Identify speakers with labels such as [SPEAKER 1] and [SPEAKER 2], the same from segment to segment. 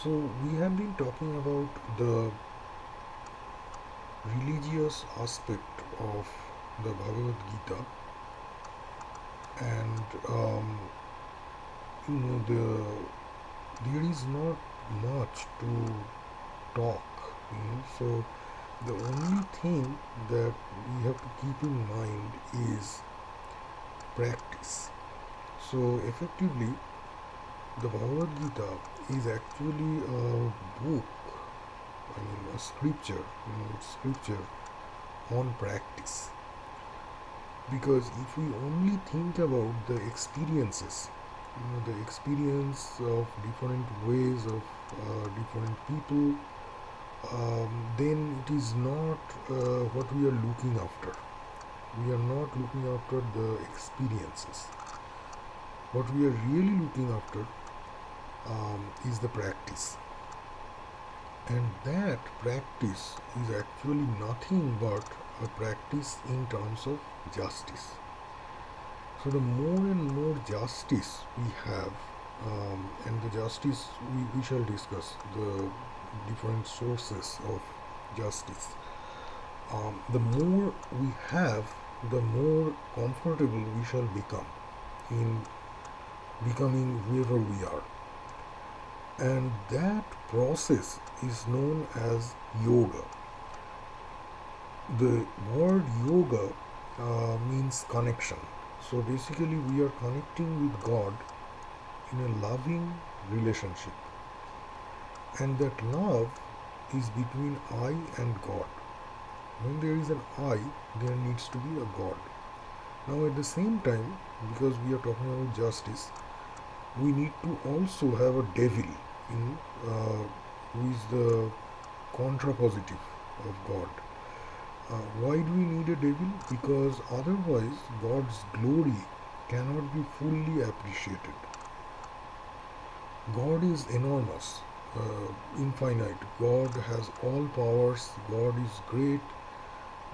[SPEAKER 1] So we have been talking about the religious aspect of the Bhagavad Gita, and there is not much to talk. So the only thing that we have to keep in mind is practice. So effectively, the Bhagavad Gita is actually a book, a scripture, it's scripture on practice. Because if we only think about the experiences, the experience of different ways of different people, then it is not what we are looking after. We are not looking after the experiences. What we are really looking after is the practice. And that practice is actually nothing but a practice in terms of justice. So the more and more justice we have, and the justice we shall discuss the different sources of justice. The more we have, the more comfortable we shall become in becoming whoever we are. And that process is known as yoga. The word yoga means connection. So basically, we are connecting with God in a loving relationship. And that love is between I and God. When there is an I, there needs to be a God. Now, at the same time, because we are talking about justice, we need to also have a devil who is the contrapositive of God. Why do we need a devil? Because otherwise God's glory cannot be fully appreciated. God is enormous, infinite. God has all powers. God is great.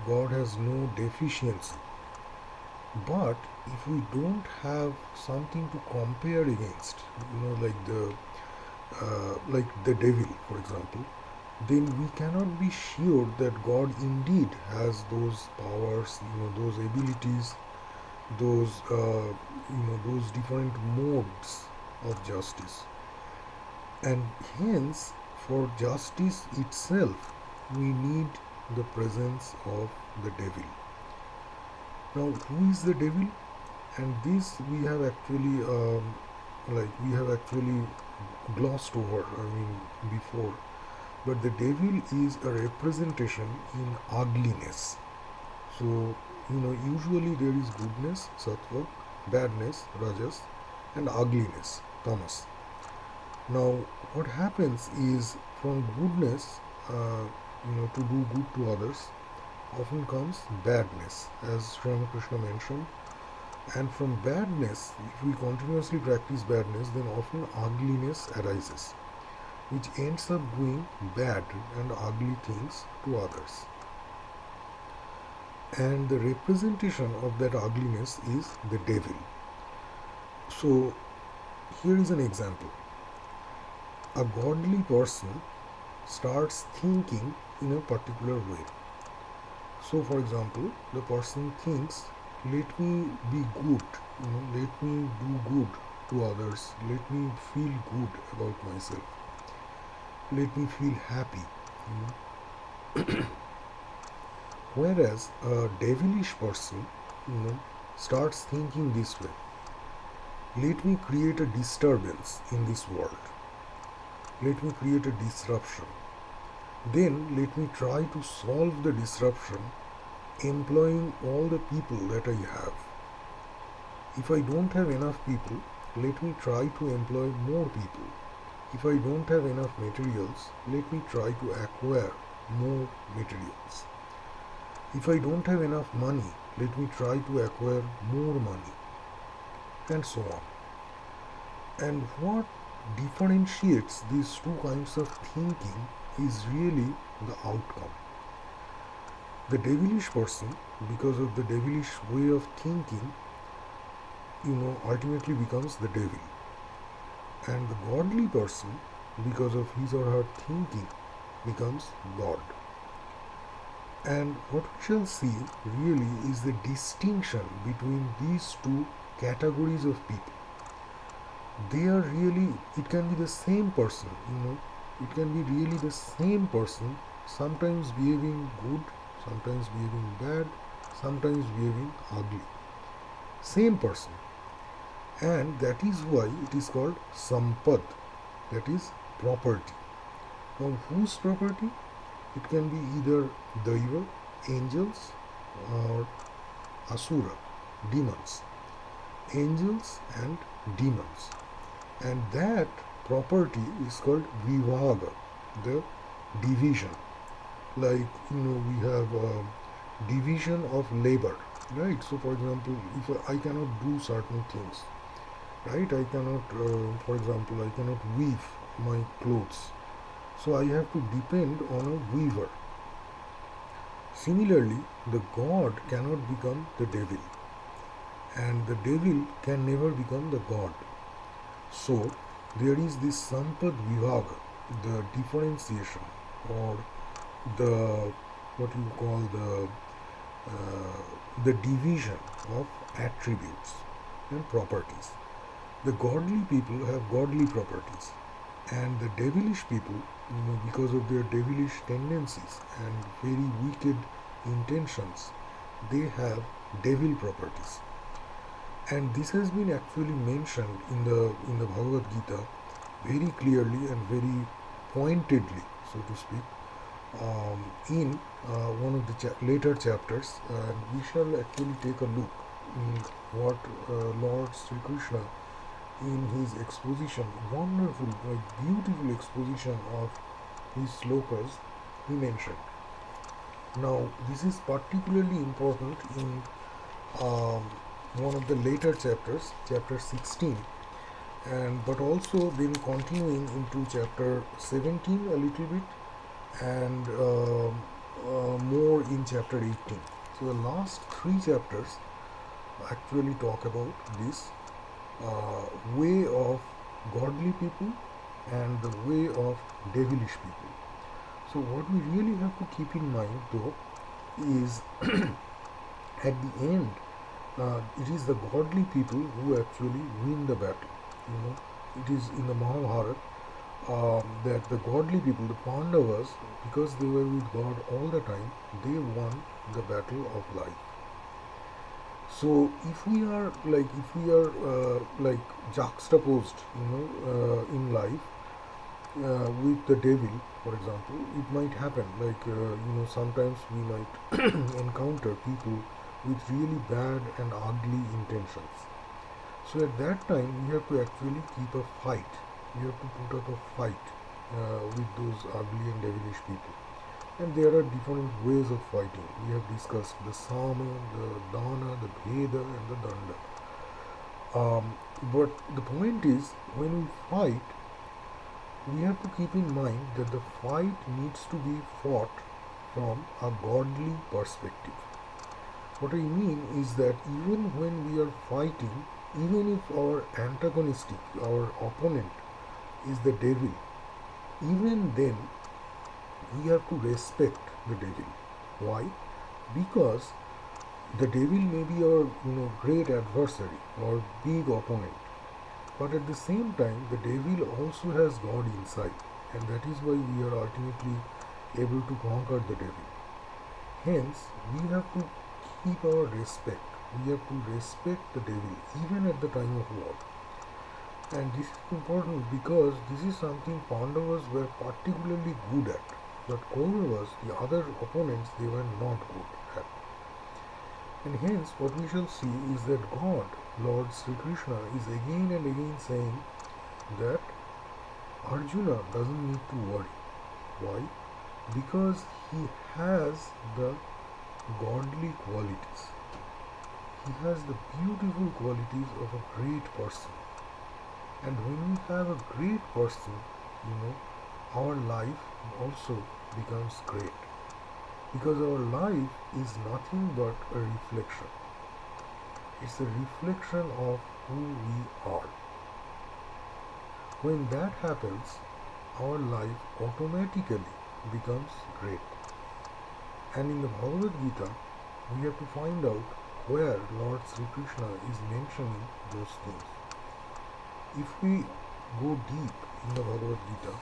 [SPEAKER 1] God has no deficiency. But if we don't have something to compare against, like the devil, for example, then we cannot be sure that God indeed has those powers, those abilities, those different modes of justice. And hence, for justice itself, we need the presence of the devil. Now, who is the devil? And this we have actually glossed over. Before. But the devil is a representation in ugliness. So, usually there is goodness, sattva, badness, rajas, and ugliness, tamas. Now, what happens is from goodness, to do good to others, often comes badness, as Sri Ramakrishna mentioned. And from badness, if we continuously practice badness, then often ugliness arises, which ends up doing bad and ugly things to others. And the representation of that ugliness is the devil. So, here is an example. A godly person starts thinking in a particular way. So, for example, the person thinks, let me be good, let me do good to others, let me feel good about myself, let me feel happy. Whereas a devilish person, starts thinking this way: let me create a disturbance in this world, let me create a disruption. Then let me try to solve the disruption employing all the people that I have. If I don't have enough people, let me try to employ more people. If I don't have enough materials, let me try to acquire more materials. If I don't have enough money, let me try to acquire more money, and so on. And what differentiates these two kinds of thinking is really the outcome. The devilish person, because of the devilish way of thinking, ultimately becomes the devil. And the godly person because of his or her thinking, becomes God. And what we shall see really is the distinction between these two categories of people. They are really, it can be the same person, it can be really the same person, sometimes behaving good, sometimes behaving bad, sometimes behaving ugly. Same person. And that is why it is called sampad, that is property. Now, whose property? It can be either daiva, angels, or asura, demons. Angels and demons. And that property is called vibhaga, the division. Like, we have a division of labor, right? So, for example, if I cannot do certain things, right? I cannot, for example, I cannot weave my clothes. So, I have to depend on a weaver. Similarly, the God cannot become the devil, and the devil can never become the God. So, there is this sampad vibhaga, the differentiation, or the what you call the division of attributes and properties. The godly people have godly properties, and the devilish people, because of their devilish tendencies and very wicked intentions, they have devil properties. And this has been actually mentioned in the Bhagavad Gita very clearly and very pointedly, so to speak, in one of the later chapters. And we shall actually take a look in what Lord Sri Krishna, in his exposition, wonderful, beautiful exposition of his slokas, he mentioned. Now, this is particularly important in one of the later chapters, chapter 16, and but also then continuing into chapter 17 a little bit, and more in chapter 18. So the last three chapters actually talk about this way of godly people and the way of devilish people. So what we really have to keep in mind, though, is at the end, it is the godly people who actually win the battle. It is in the Mahabharata that the godly people, the Pandavas, because they were with God all the time, they won the battle of life. So if we are like juxtaposed, in life with the devil, for example, it might happen. Sometimes we might encounter people with really bad and ugly intentions. So at that time, we have to actually keep a fight. We have to put up a fight with those ugly and devilish people. And there are different ways of fighting. We have discussed the sama, the dana, the bheda, and the danda. But the point is, when we fight, we have to keep in mind that the fight needs to be fought from a godly perspective. What I mean is that even when we are fighting, even if our antagonistic, our opponent is the devil, even then we have to respect the devil. Why? Because the devil may be our great adversary or big opponent, but at the same time the devil also has God inside, and that is why we are ultimately able to conquer the devil. Hence, we have to keep our respect. We have to respect the devil even at the time of war. And this is important because this is something Pandavas were particularly good at. But Kauravas, the other opponents, they were not good at. And hence, what we shall see is that God, Lord Sri Krishna, is again and again saying that Arjuna doesn't need to worry. Why? Because he has the godly qualities. He has the beautiful qualities of a great person. And when we have a great person, our life also becomes great. Because our life is nothing but a reflection. It's a reflection of who we are. When that happens, our life automatically becomes great. And in the Bhagavad Gita, we have to find out where Lord Sri Krishna is mentioning those things. If we go deep in the Bhagavad Gita,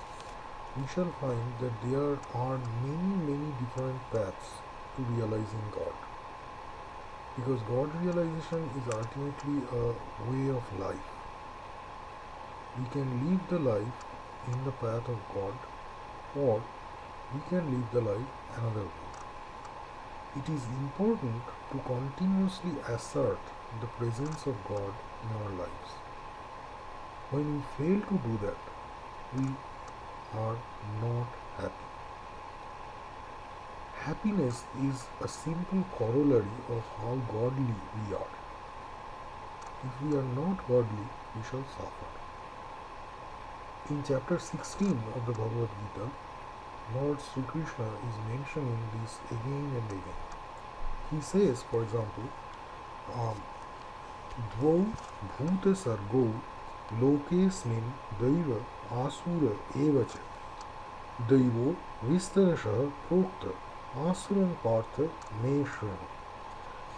[SPEAKER 1] we shall find that there are many different paths to realizing God. Because God realization is ultimately a way of life. We can live the life in the path of God, or we can live the life another way. It is important to continuously assert the presence of God in our lives. When we fail to do that, we are not happy. Happiness is a simple corollary of how godly we are. If we are not godly, we shall suffer. In chapter 16 of the Bhagavad Gita, Lord Sri Krishna is mentioning this again and again. He says, for example, Dvau bhuta sargau lokesmin daiva asura evacha daivo vistarasha prokta asuram partha me shrinu.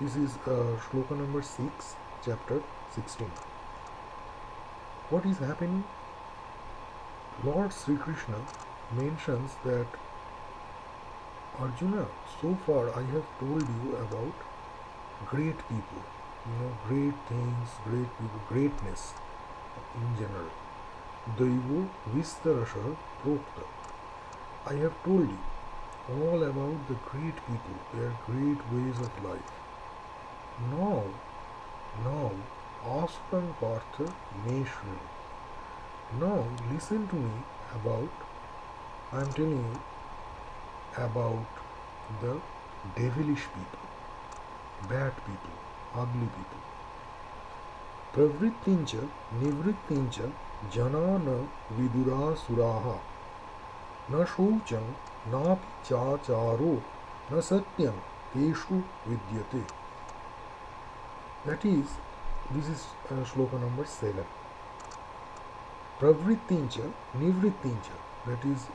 [SPEAKER 1] This is shloka number 6, chapter 16. What is happening? Lord Sri Krishna mentions that Arjuna, so far I have told you about great people, great things, great people, greatness in general. Daivo vistarasha prokta. I have told you all about the great people, their great ways of life. Now, Astam Partha Meshwar. Now, listen to me about, I am telling you about the devilish people, bad people, ugly people. Pravrittincha nivrittincha janana vidura suraha na shoucham napi chacharo na satyam teshu vidyate. That is, this is shloka number 7. Pravrittincha nivrittincha, that is,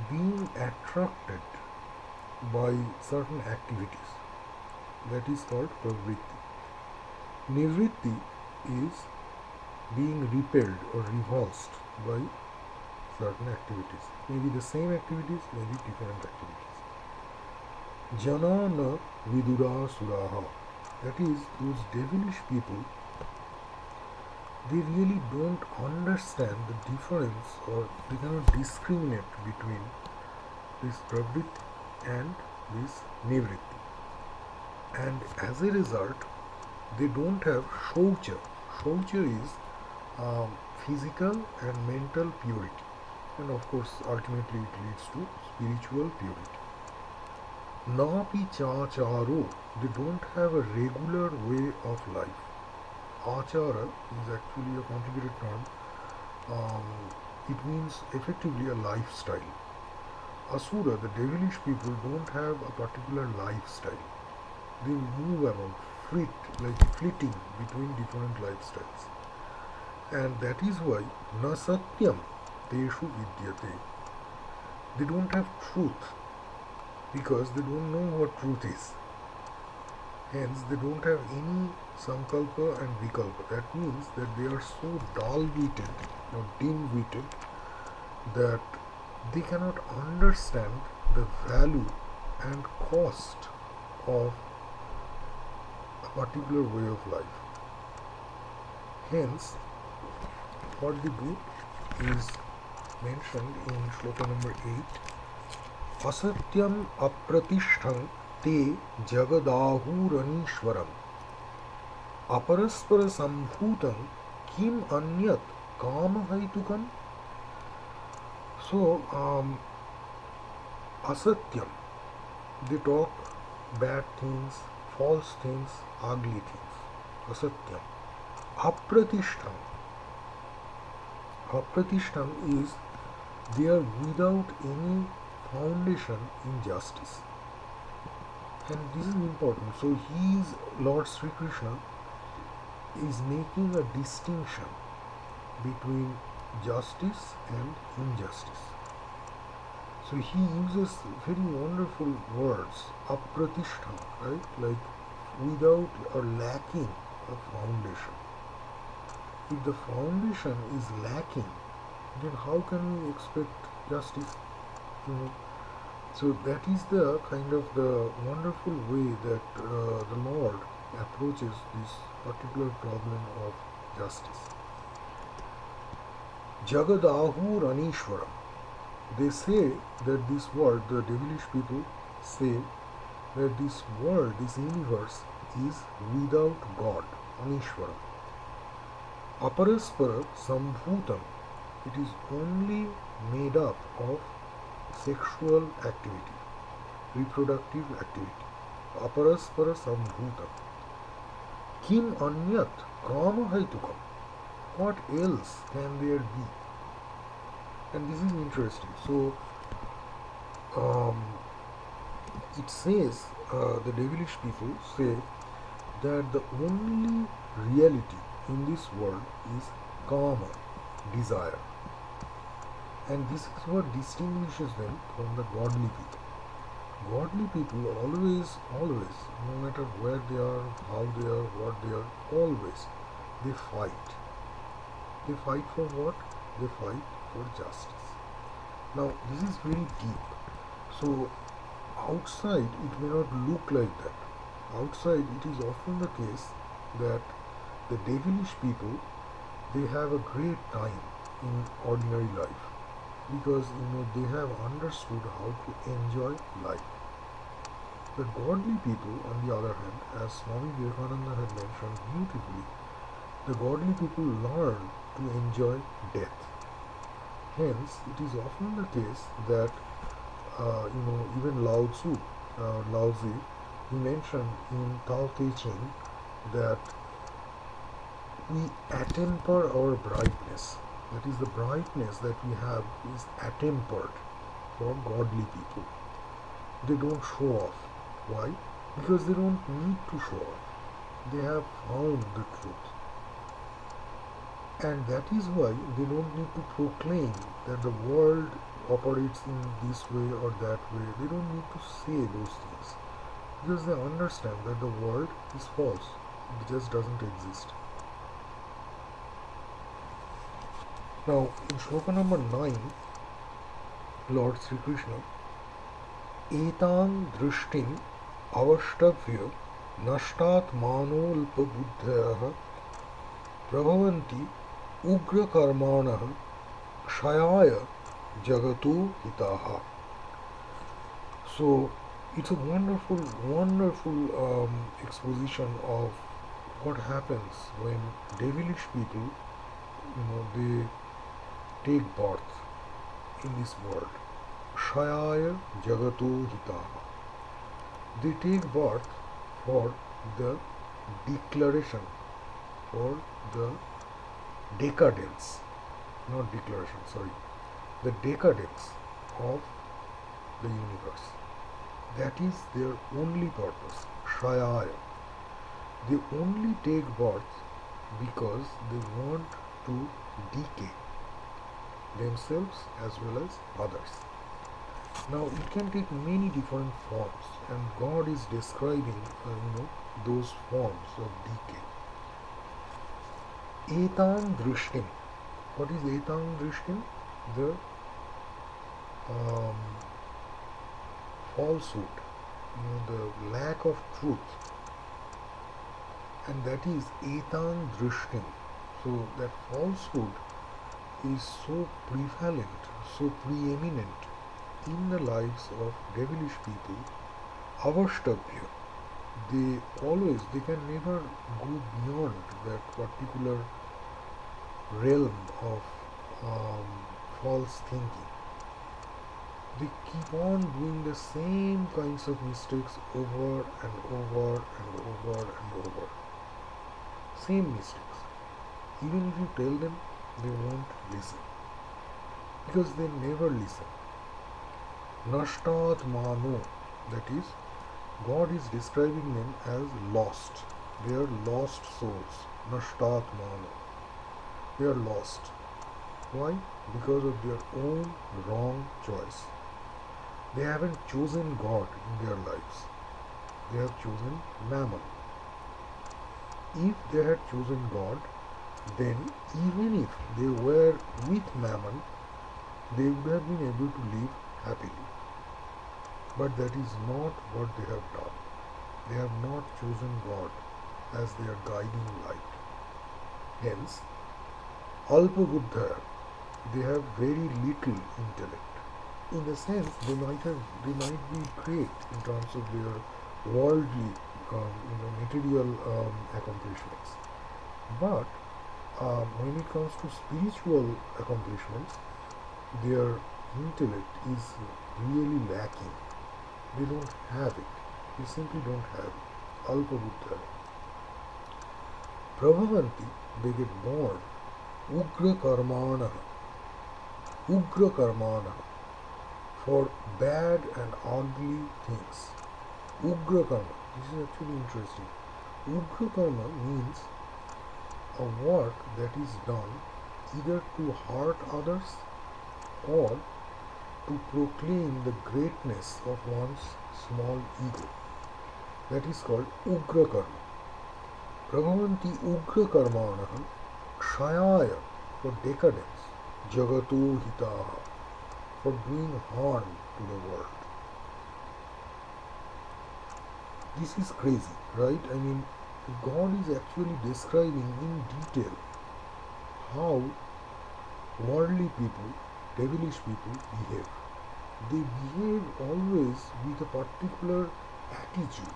[SPEAKER 1] being attracted by certain activities, that is called pravritti. Nivritti is being repelled or repulsed by certain activities, maybe the same activities, maybe different activities. Janana vidura suraha, that is, those devilish people, they really don't understand the difference, or they cannot discriminate between this pravritti and this nivritti. And as a result, they don't have shoucha. Shoucha is physical and mental purity. And of course, ultimately it leads to spiritual purity. Napi chacharo, they don't have a regular way of life. Achara is actually a complicated term. It means effectively a lifestyle. Asura, the devilish people, don't have a particular lifestyle. They move about, fleeting between different lifestyles. And that is why na satyam teshu vidyate. They don't have truth because they don't know what truth is. Hence, they don't have any sankalpa and vikalpa. That means that they are so dull-witted or dim-witted that they cannot understand the value and cost of a particular way of life. Hence, what they do is mentioned in shloka number 8. Asatyam apratishtham te jagadahuranishwaram aparaspara sambhutam kim anyat kamahaitukam. So, asatyam, they talk bad things, false things, ugly things. Asatyam. Apratishtham. Apratishtham is they are without any foundation in justice. And this is important. So Lord Sri Krishna is making a distinction between justice and injustice. So he uses very wonderful words, apratishtham, right? Like without or lacking a foundation. If the foundation is lacking, then how can we expect justice? You know? So that is the kind of the wonderful way that the Lord approaches this particular problem of justice. Jagadahu Ranishwaram. They say that this world, the devilish people say that this world, this universe is without God, Anishwaram. Aparaspara Sambhutam. It is only made up of sexual activity, reproductive activity. Aparaspara Sambhutam. Kim Anyat Kama Haitukam. What else can there be? And this is interesting. So, it says, the devilish people say that the only reality in this world is kama, desire. And this is what distinguishes them from the godly people. Godly people always, no matter where they are, how they are, what they are, always, they fight. They fight for what? They fight for justice. Now, this is very deep. So, outside it may not look like that. Outside it is often the case that the devilish people, they have a great time in ordinary life because they have understood how to enjoy life. The godly people, on the other hand, as Swami Vivekananda had mentioned beautifully, the godly people learn to enjoy death. Hence, it is often the case that even Lao Tzu, he mentioned in Tao Te Ching that we attemper our brightness. That is, the brightness that we have is attempered for godly people. They don't show off. Why? Because they don't need to show off. They have found the truth. And that is why they don't need to proclaim that the world operates in this way or that way. They don't need to say those things because they understand that the world is false. It just doesn't exist. Now, in shloka number 9, Lord Sri Krishna, Etang drishtim avashtavya nashtat manolpa buddhyaha prabhavanti ugra karmanah kshayaya jagatu hitaha. So, it's a wonderful exposition of what happens when devilish people, they take birth in this world. Kshayaya jagatu hitaha. They take birth for the declaration, for the decadence, not declaration, sorry, the decadence of the universe. That is their only purpose, Shayaya. They only take birth because they want to decay themselves as well as others. Now, it can take many different forms, and God is describing, those forms of decay. Etang drishtim. What is etang drishtim? The falsehood, the lack of truth, and that is etang drishtim. So that falsehood is so prevalent, so preeminent in the lives of devilish people. Avashtavya. They can never go beyond that particular realm of false thinking. They keep on doing the same kinds of mistakes over and over and over and over. Same mistakes. Even if you tell them, they won't listen. Because they never listen. Nashtat mano. That is, God is describing them as lost. They are lost souls. Nashtat mano. They are lost. Why? Because of their own wrong choice. They haven't chosen God in their lives. They have chosen Mammon. If they had chosen God, then even if they were with Mammon, they would have been able to live happily. But that is not what they have done. They have not chosen God as their guiding light. Hence, Alpa Buddha, they have very little intellect. In a sense, they might be great in terms of their worldly, material accomplishments. But when it comes to spiritual accomplishments, their intellect is really lacking. They don't have it. They simply don't have it. Alpa Buddha. Prabhavanti, they get born. Ugra Karmana. Ugra Karmana. For bad and ugly things. Ugra Karma. This is actually interesting. Ugra Karma means a work that is done either to hurt others or to proclaim the greatness of one's small ego. That is called Ugra Karma. Prabhavanti Ugra Karmanaha Kshayaya, for decadence, Jagato Hitaha, for doing harm to the world. This is crazy, right? I mean, God is actually describing in detail how worldly people, devilish people behave. They behave always with a particular attitude.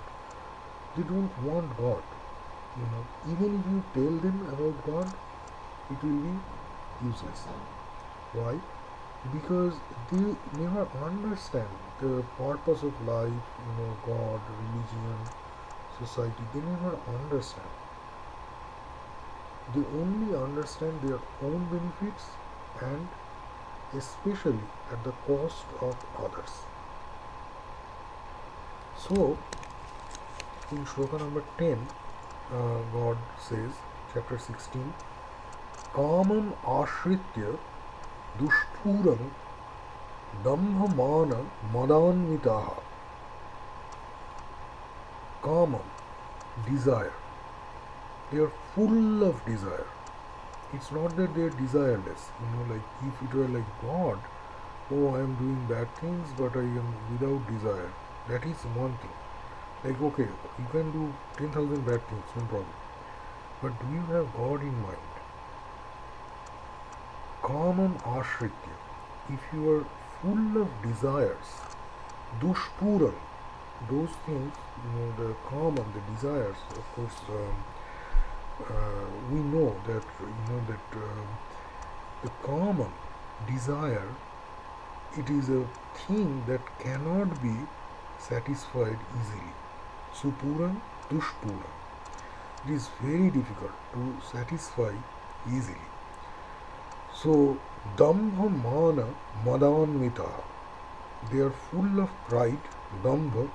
[SPEAKER 1] They don't want God. Even if you tell them about God, it will be useless. Why? Because they never understand the purpose of life, God, religion, society. They never understand. They only understand their own benefits and especially at the cost of others. So, in shloka number 10, God says, chapter 16, Kamam ashritya dushpuram dambhamana madanvitaha. Kamam, desire. They are full of desire. It's not that they are desireless. Like if it were like God, oh, I am doing bad things, but I am without desire. That is one thing. Like, okay, you can do 10,000 bad things, no problem. But do you have God in mind? Kamam ashritya. If you are full of desires, dushpuram, those things, the common, the desires, of course, we know that, the common desire, it is a thing that cannot be satisfied easily. Supuram, dushpuram. It is very difficult to satisfy easily. So, dambha mana madanvita. They are full of pride. Dambha,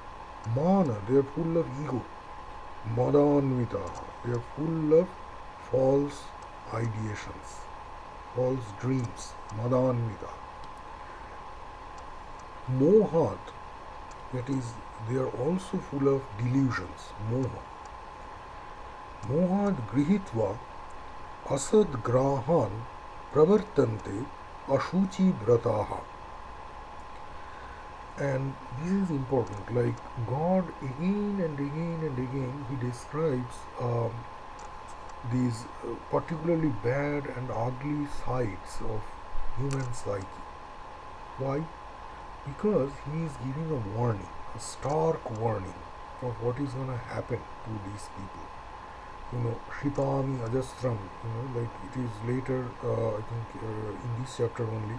[SPEAKER 1] mana, they are full of ego. Madanvita, they are full of false ideations, false dreams. Madanvita. Mohat, that is, they are also full of delusions. Moha. Mohat grihitva asad grahan pravartante ashuchi brataha. And this is important. Like God, again and again and again, He describes these particularly bad and ugly sides of human psyche. Why? Because He is giving a warning, a stark warning of what is going to happen to these people. Shipami Ajastram, like it is later, I think in this chapter only,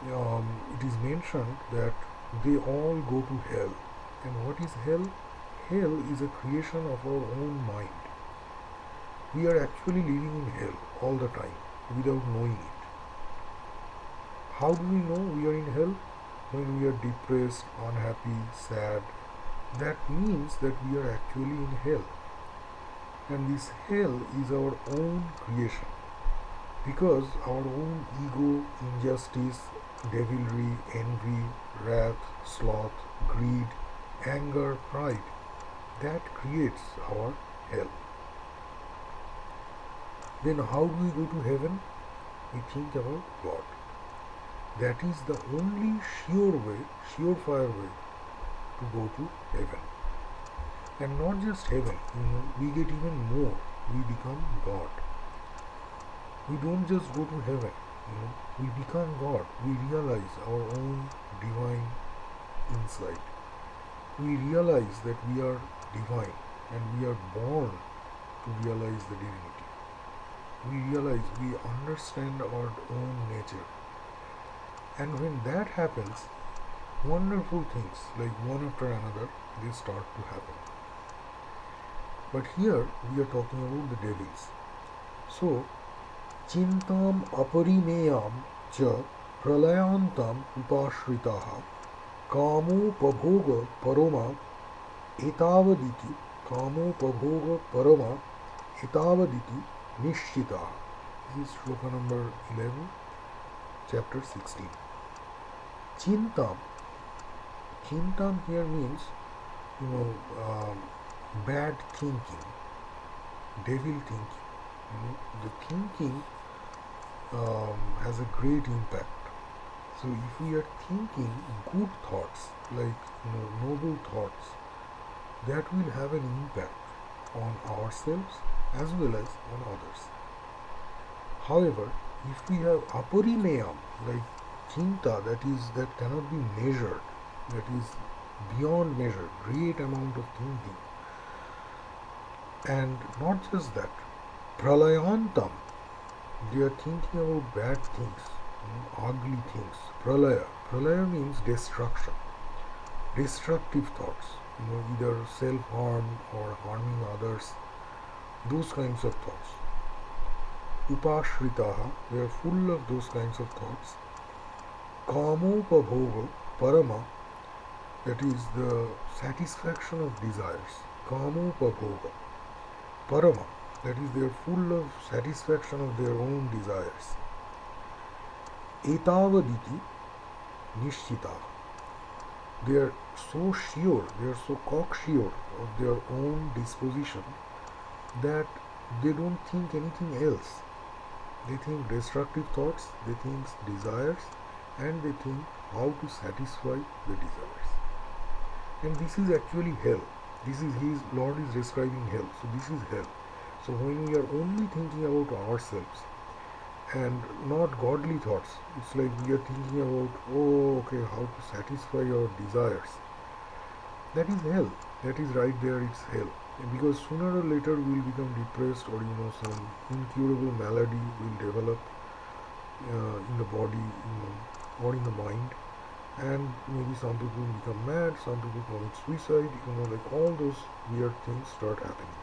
[SPEAKER 1] it is mentioned that they all go to hell. And what is hell? Hell is a creation of our own mind. We are actually living in hell all the time without knowing it. How do we know we are in hell? When we are depressed, unhappy, sad, that means that we are actually in hell. And this hell is our own creation. Because our own ego, injustice, devilry, envy, wrath, sloth, greed, anger, pride, that creates our hell. Then how do we go to heaven? We think about God. That is the only sure way, surefire way to go to heaven. And not just heaven, we get even more. We become God. We don't just go to heaven, we become God. We realize our own divine insight. We realize that we are divine and we are born to realize the divinity. We realize we understand our own nature. And when that happens, wonderful things, like one after another, they start to happen. But here we are talking about the devils. So, Chintam aparimeyam cha pralayantam upashritaha kamopabhoga parama etavaditi kamopabhoga parama etavaditi nishchitaha. This is shloka number 11, chapter 16. Chintam. Chintam here means, bad thinking, devil thinking. The thinking has a great impact. So if we are thinking good thoughts, like noble thoughts, that will have an impact on ourselves as well as on others. However, if we have aparimeyam, like chinta, that cannot be measured, that is beyond measure, great amount of thinking, and not just that, pralayantam, they are thinking about bad things, ugly things. Pralaya means destruction, destructive thoughts, either self-harm or harming others, those kinds of thoughts. Upashritaha, they are full of those kinds of thoughts. Kamopabhoga parama, that is the satisfaction of desires. Kamopabhoga parama, that is they are full of satisfaction of their own desires. Etavaditi nishchita, they are so sure, they are so cocksure of their own disposition that they don't think anything else. They think destructive thoughts, they think desires, and they think how to satisfy the desires. And this is actually hell. This is his Lord is describing hell. So this is hell. So when we are only thinking about ourselves and not godly thoughts, it's like we are thinking about, how to satisfy our desires. That is hell. That is right there, it's hell. Because sooner or later we will become depressed, or some incurable malady will develop in the body, or in the mind, and maybe some people become mad, some people commit suicide, like all those weird things start happening.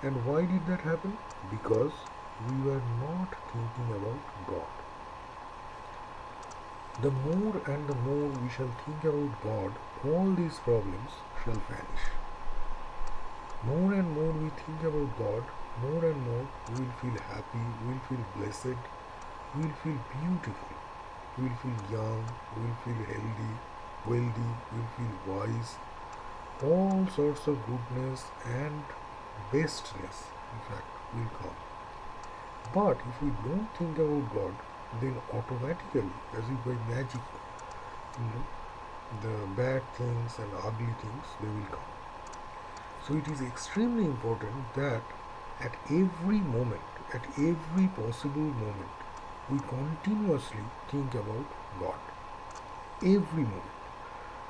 [SPEAKER 1] And why did that happen? Because we were not thinking about God. The more and the more we shall think about God, all these problems shall vanish. More and more we think about God, more and more we will feel happy, we will feel blessed, we will feel beautiful, we will feel young, we will feel healthy, wealthy, we will feel wise. All sorts of goodness and bestness, in fact, will come. But if we don't think about God, then automatically, as if by magic, the bad things and ugly things, they will come. So it is extremely important that at every moment, at every possible moment, we continuously think about God. Every moment.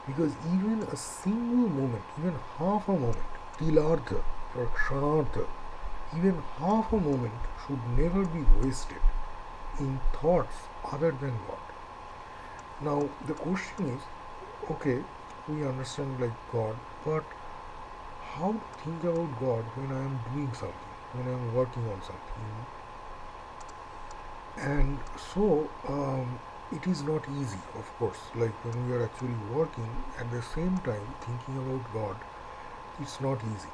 [SPEAKER 1] Because even a single moment, even half a moment, tilartha or kshanartha, even half a moment should never be wasted in thoughts other than God. Now the question is, we understand like God, but how to think about God when I am doing something, when I am working on something, And so it is not easy, of course, like when we are actually working at the same time thinking about God, it's not easy.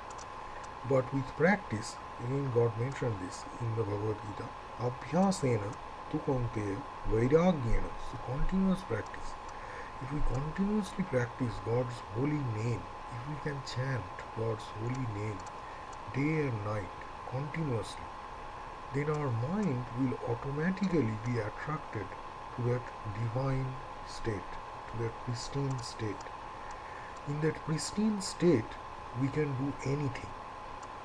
[SPEAKER 1] But with practice, again God mentioned this in the Bhagavad Gita, Abhyasena tu kaunteya vairagyena. So continuous practice. If we continuously practice God's holy name, if we can chant God's holy name day and night continuously, then our mind will automatically be attracted to that divine state, to that pristine state. In that pristine state, we can do anything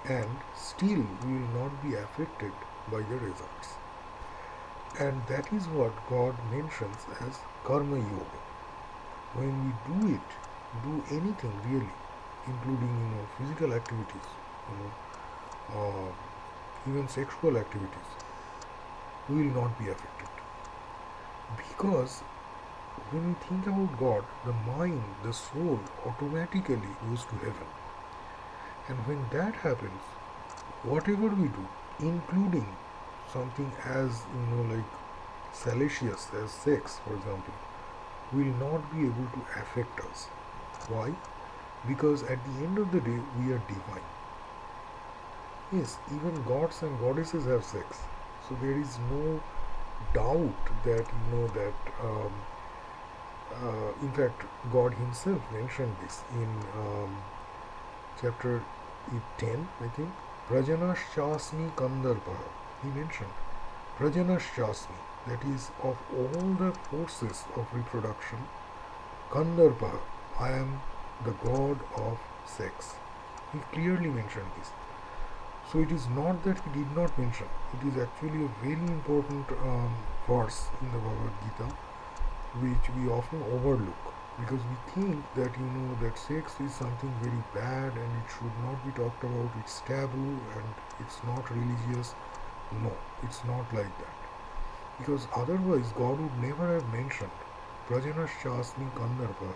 [SPEAKER 1] and still we will not be affected by the results. And that is what God mentions as karma yoga. When we do it, do anything really, including physical activities, even sexual activities, we will not be affected. Because when we think about God, the mind, the soul automatically goes to heaven. And when that happens, whatever we do, including something as like salacious as sex, for example, will not be able to affect us. Why? Because at the end of the day, we are divine. Yes, even gods and goddesses have sex. So there is no doubt that in fact God himself mentioned this in chapter 10, I think. Prajanashasmi Kandarbha. He mentioned Prajanashasmi, that is, of all the forces of reproduction, Kandarbha, I am the god of sex. He clearly mentioned this. So it is not that he did not mention. It is actually a very important verse in the Bhagavad Gita, which we often overlook, because we think that that sex is something very bad and it should not be talked about. It's taboo and it's not religious. No, it's not like that. Because otherwise God would never have mentioned Prajanashasmi Kandarbha.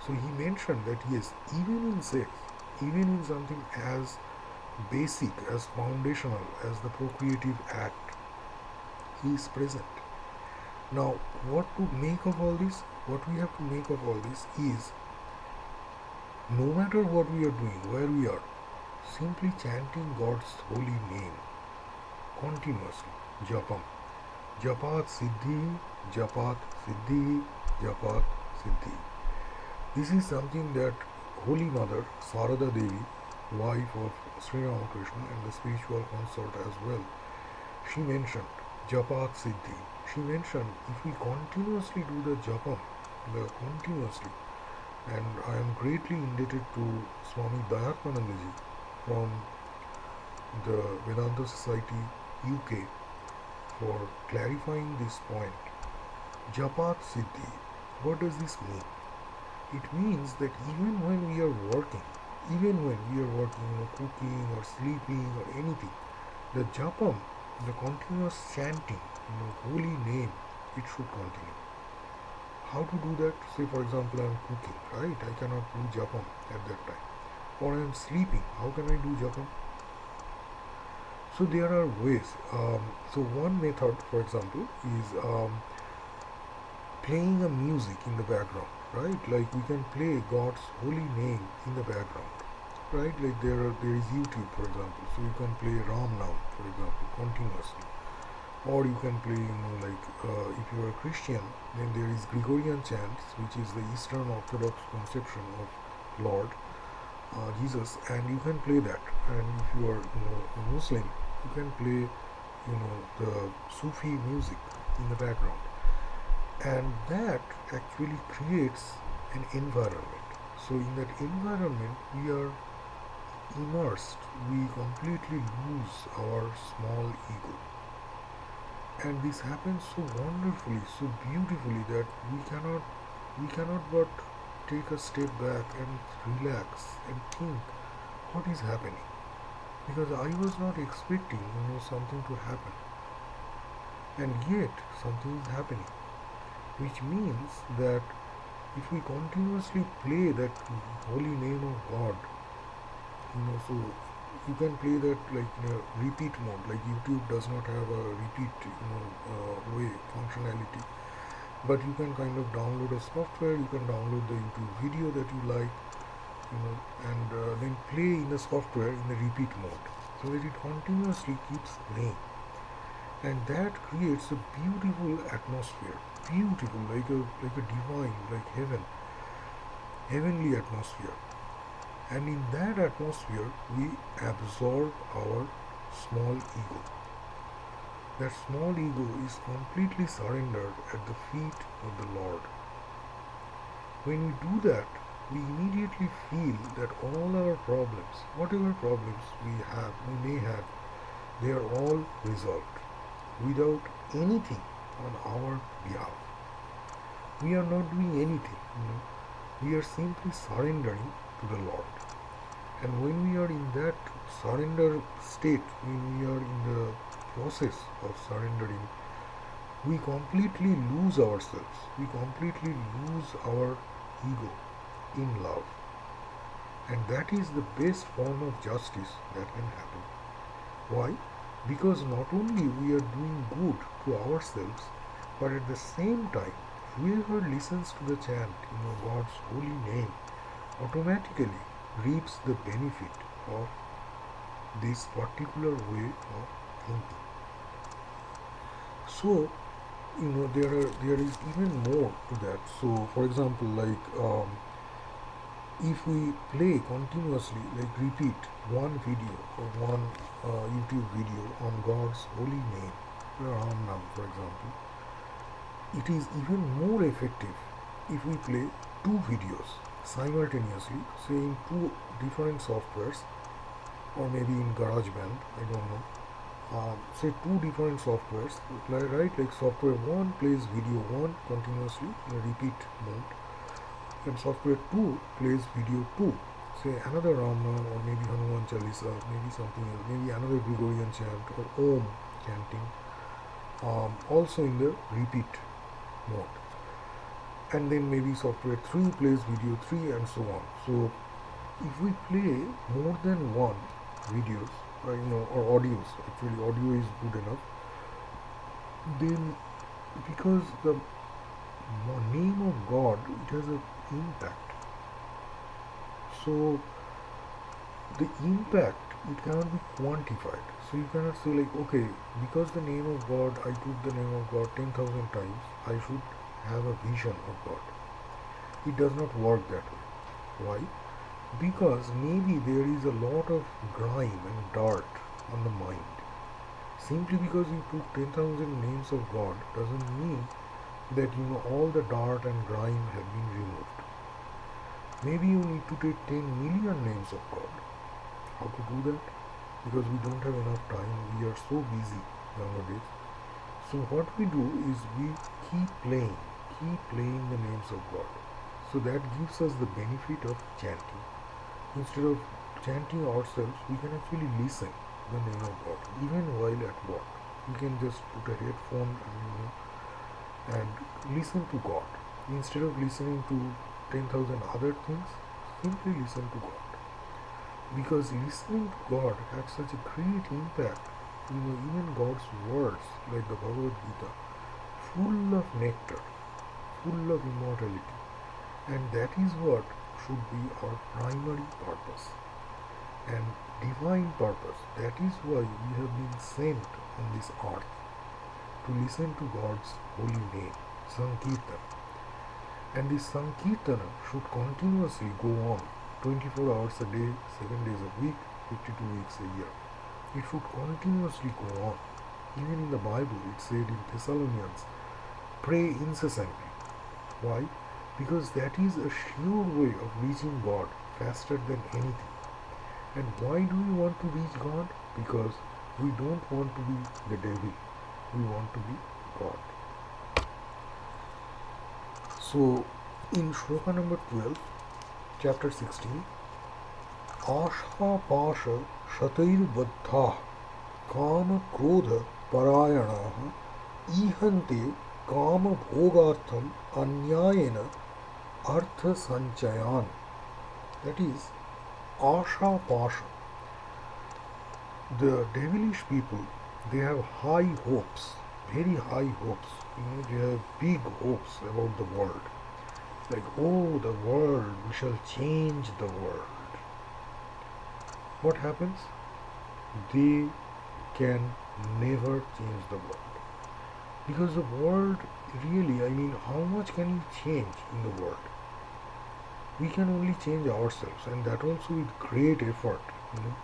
[SPEAKER 1] So he mentioned that yes, even in sex, even in something as basic, as foundational as the procreative act, he is present. Now, what to make of all this? What we have to make of all this is, no matter what we are doing, where we are, simply chanting God's holy name continuously. Japam. Japat Siddhi, Japat Siddhi, Japat Siddhi. This is something that Holy Mother Sarada Devi, wife of Sri Ramakrishna and the spiritual consort as well, she mentioned Japat Siddhi. She mentioned if we continuously do the Japam, continuously, and I am greatly indebted to Swami Dayatmanandaji from the Vedanta Society UK for clarifying this point. Japat Siddhi, what does this mean? It means that even when we are working, cooking or sleeping or anything, the Japam, the continuous chanting, holy name, it should continue. How to do that? Say for example I am cooking, right? I cannot do Japam at that time. Or I am sleeping, how can I do Japam? So there are ways. So one method, for example, is playing a music in the background, right? Like we can play God's holy name in the background, right? Like there is YouTube, for example, so you can play Ram Nam, for example, continuously. Or you can play, if you are a Christian, then there is Gregorian chants, which is the Eastern Orthodox conception of Lord Jesus, and you can play that. And if you are, a Muslim, you can play, the Sufi music in the background, and that actually creates an environment. So in that environment, we are immersed. We completely lose our small ego. And this happens so wonderfully, so beautifully, that we cannot but take a step back and relax and think what is happening. Because I was not expecting something to happen, and yet something is happening, which means that if we continuously play that holy name of God, so you can play that like in a repeat mode. Like YouTube does not have a repeat way functionality, but you can kind of download a software, you can download the YouTube video that you like, and then play in the software in the repeat mode, so that it continuously keeps playing. and that creates a beautiful atmosphere, beautiful, like a divine, like heavenly atmosphere. And in that atmosphere, we absorb our small ego. That small ego is completely surrendered at the feet of the Lord. When we do that, we immediately feel that all our problems, whatever problems we may have, they are all resolved without anything on our behalf. We are not doing anything. We are simply surrendering to the Lord. And when we are in that surrender state, when we are in the process of surrendering, we completely lose ourselves. We completely lose our ego in love. And that is the best form of justice that can happen. Why? Because not only we are doing good to ourselves, but at the same time, whoever listens to the chant, God's holy name, automatically reaps the benefit of this particular way of thinking. So, there is even more to that. So, for example, if we play continuously, like repeat one video or one YouTube video on God's holy name, Ram Nam, for example, it is even more effective if we play two videos simultaneously, say in two different softwares, or maybe in GarageBand, I don't know. Say two different softwares, right? Like software 1 plays video 1 continuously in a repeat mode, and software 2 plays video 2. Say another Rama or maybe Hanuman Chalisa, maybe something else, maybe another Gregorian chant or Om chanting, also in the repeat mode. And then maybe software 3 plays video 3 and so on. So if we play more than one videos, or audios, actually audio is good enough, then because the name of God, it has an impact. So the impact, it cannot be quantified. So you cannot say like, okay, because the name of God, I took the name of God 10,000 times, I should have a vision of God. It does not work that way. Why? Because maybe there is a lot of grime and dirt on the mind. Simply because you took 10,000 names of God doesn't mean that all the dirt and grime have been removed. Maybe you need to take 10 million names of God. How to do that? Because we don't have enough time. We are so busy nowadays. So what we do is we keep playing the names of God. So that gives us the benefit of chanting. Instead of chanting ourselves, we can actually listen the name of God, even while at work. You can just put a headphone and listen to God. Instead of listening to 10,000 other things, simply listen to God. Because listening to God had such a great impact. Even God's words, like the Bhagavad Gita, full of nectar, full of immortality. And that is what should be our primary purpose and divine purpose. That is why we have been sent on this earth, to listen to God's holy name, Sankirtan. And this Sankirtana should continuously go on 24 hours a day, 7 days a week, 52 weeks a year. It should continuously go on. Even in the Bible, it said in Thessalonians, pray incessantly. Why? Because that is a sure way of reaching God faster than anything. And why do we want to reach God? Because we don't want to be the devil. We want to be God. So, in Shloka number 12, chapter 16, Asha Pasha Shatair Baddha Kama Krodha Parayanaha Ihante Kama Bhogartham Anyayena Artha Sanchayan. That is Asha Pasha. The devilish people, they have high hopes, very high hopes. They have big hopes about the world. Like, oh, the world, we shall change the world. What happens? They can never change the world. Because the world, really, I mean, how much can you change in the world? We can only change ourselves, and that also with great effort, you know,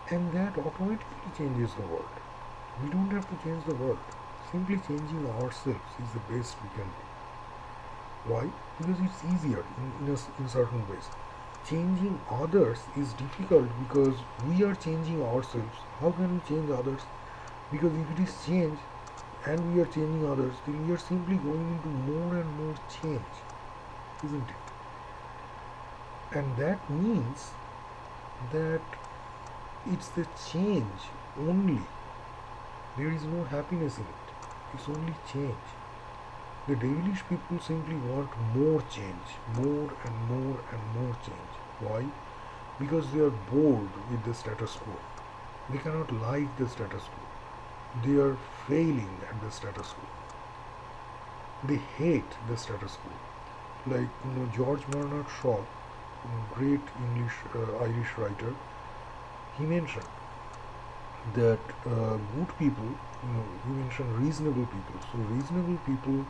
[SPEAKER 1] and that automatically changes the world. We don't have to change the world. Simply changing ourselves is the best we can do. Why? Because it's easier in certain ways. Changing others is difficult because we are changing ourselves. How can we change others? Because if it is change and we are changing others, then we are simply going into more and more change, isn't it? And that means that it's the change only. There is no happiness in it. It's only change. The devilish people simply want more change, more and more and more change. Why? Because they are bored with the status quo. They cannot like the status quo. They are failing at the status quo. They hate the status quo. Like, George Bernard Shaw, great Irish writer, he mentioned that good people, he mentioned reasonable people. So reasonable people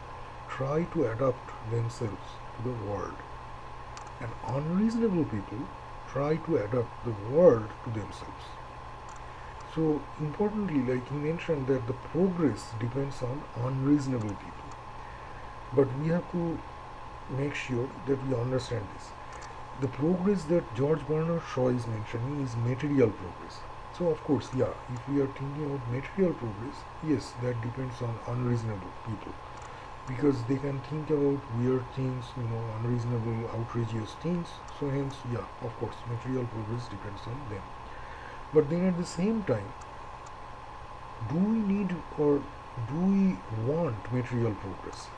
[SPEAKER 1] try to adapt themselves to the world, and unreasonable people try to adapt the world to themselves. So importantly, like he mentioned, that the progress depends on unreasonable people. But we have to make sure that we understand this. The progress that George Bernard Shaw is mentioning is material progress. So of course, yeah, if we are thinking about material progress, yes, that depends on unreasonable people, because they can think about weird things, unreasonable, outrageous things. So hence, yeah, of course, material progress depends on them. But then at the same time, do we need or do we want material progress?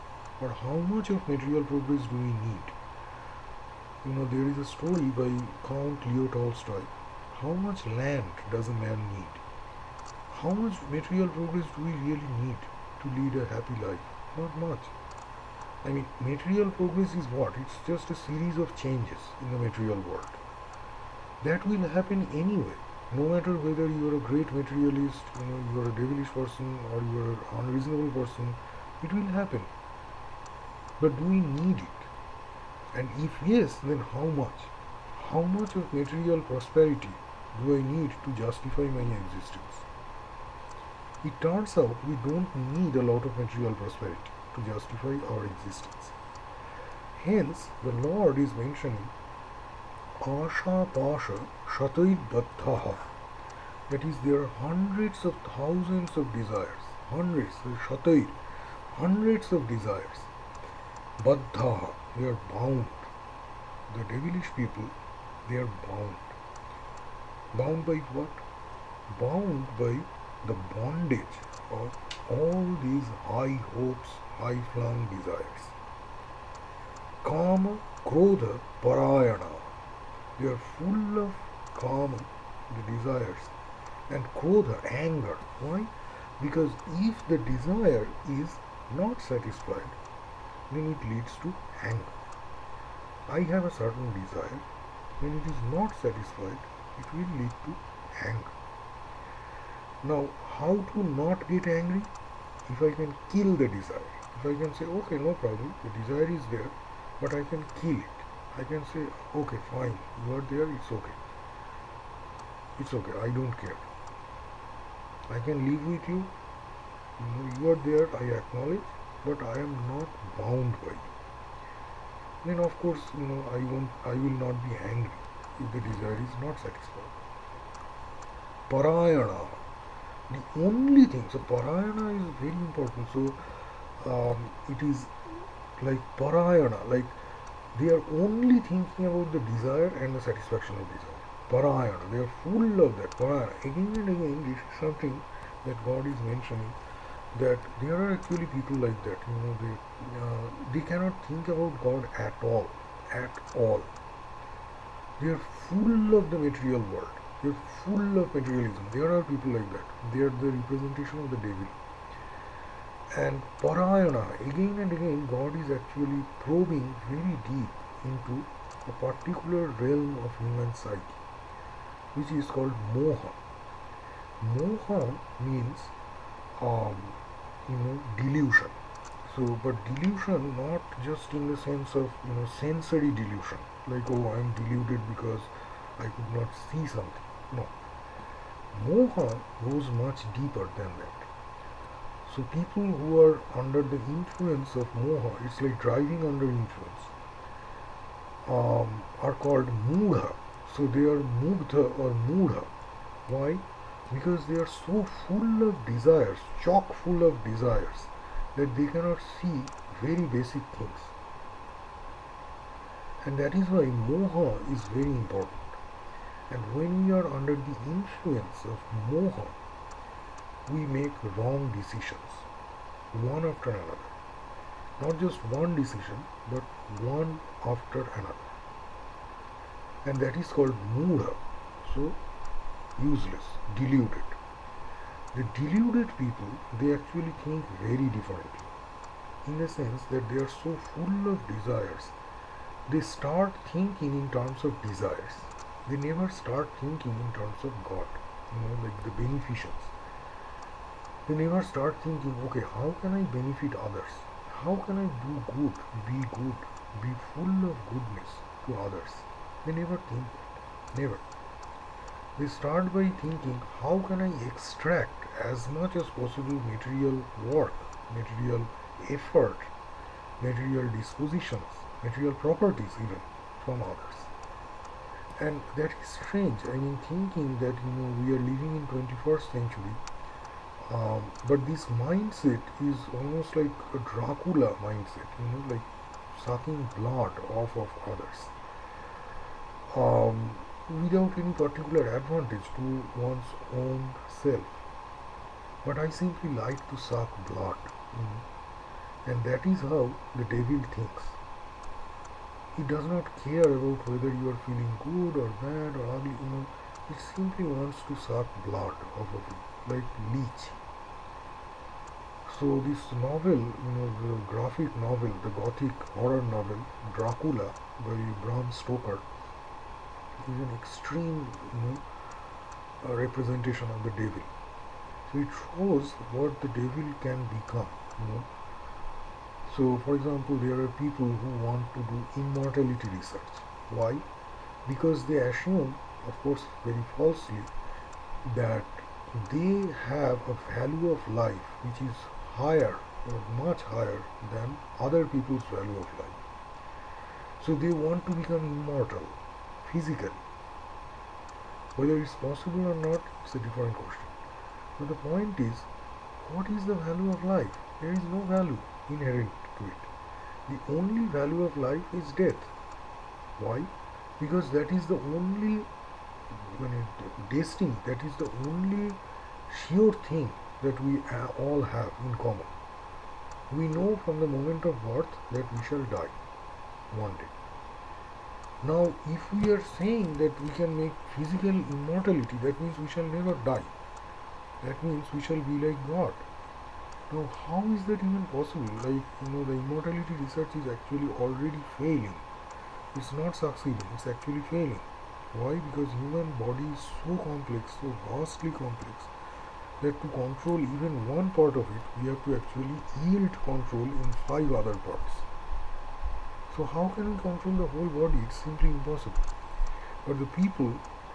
[SPEAKER 1] Or how much of material progress do we need? There is a story by Count Leo Tolstoy. How much land does a man need? How much material progress do we really need to lead a happy life? Not much. I mean, material progress is what? It's just a series of changes in the material world. That will happen anyway. No matter whether you are a great materialist, you are a devilish person, or you are an unreasonable person, it will happen. But do we need it? And if yes, then how much? How much of material prosperity do I need to justify my existence? It turns out we don't need a lot of material prosperity to justify our existence. Hence, the Lord is mentioning Asha Pasha Shataid Baddhaha. That is, there are hundreds of thousands of desires. Hundreds of desires. Baddhaha, they are bound. The devilish people, they are bound. Bound by what? Bound by the bondage of all these high hopes, high flung desires. Kama, Krodha, Parayana. They are full of Kama, the desires, and Krodha, anger. Why? Because if the desire is not satisfied, then it leads to anger. I have a certain desire. When it is not satisfied, it will lead to anger. Now, how to not get angry? If I can kill the desire, if I can say, okay, no problem, the desire is there, but I can kill it. I can say, okay, fine, you are there, it's okay. It's okay, I don't care. I can live with you. You are there, I acknowledge, but I am not bound by you. Then of course, I will not be angry if the desire is not satisfied. Parayana. The only thing, so Parayana is very important. So it is like Parayana, like they are only thinking about the desire and the satisfaction of desire. Parayana, they are full of that. Parayana. Again and again, this is something that God is mentioning, that there are actually people like that. They cannot think about God at all. They are full of the material world. They are full of materialism. There are people like that. They are the representation of the devil. And Parayana, again and again, God is actually probing very deep into a particular realm of human psyche, which is called Moha. Moha means delusion. So, but delusion not just in the sense of sensory delusion, like oh I am deluded because I could not see something. No, moha goes much deeper than that. So people who are under the influence of moha, it's like driving under influence, are called mudha. So they are mugdha or mudha. Why? Because they are so full of desires, chock full of desires, that they cannot see very basic things. And that is why moha is very important. And when we are under the influence of moha, we make wrong decisions, one after another. Not just one decision, but one after another. And that is called mudha. So, useless, deluded. The deluded people, they actually think very differently. In the sense that they are so full of desires, they start thinking in terms of desires. They never start thinking in terms of God, like the beneficence. They never start thinking, okay, how can I benefit others? How can I do good, be full of goodness to others? They never think that. Never. They start by thinking, how can I extract as much as possible material work, material effort, material dispositions, material properties even from others. And that is strange. I mean, thinking that we are living in 21st century, but this mindset is almost like a Dracula mindset, like sucking blood off of others, without any particular advantage to one's own self. But I simply like to suck blood, and that is how the devil thinks. He does not care about whether you are feeling good or bad or ugly, He simply wants to suck blood off of you, like leech. So this novel, the graphic novel, the gothic horror novel, Dracula by Bram Stoker, is an extreme, representation of the devil. So it shows what the devil can become, So, for example, there are people who want to do immortality research. Why? Because they assume, of course, very falsely, that they have a value of life which is higher or much higher than other people's value of life. So they want to become immortal physically. Whether it's possible or not, it's a different question. But the point is, what is the value of life? There is no value inherent to it. The only value of life is death. Why? Because that is the only destiny, that is the only sure thing that we all have in common. We know from the moment of birth that we shall die one day. Now, if we are saying that we can make physical immortality, that means we shall never die. That means we shall be like God. Now, how is that even possible? Like, the immortality research is actually already failing. It's not succeeding, it's actually failing. Why? Because human body is so complex, so vastly complex, that to control even one part of it, we have to actually yield control in 5 other parts. So how can we control the whole body? It's simply impossible. But the people,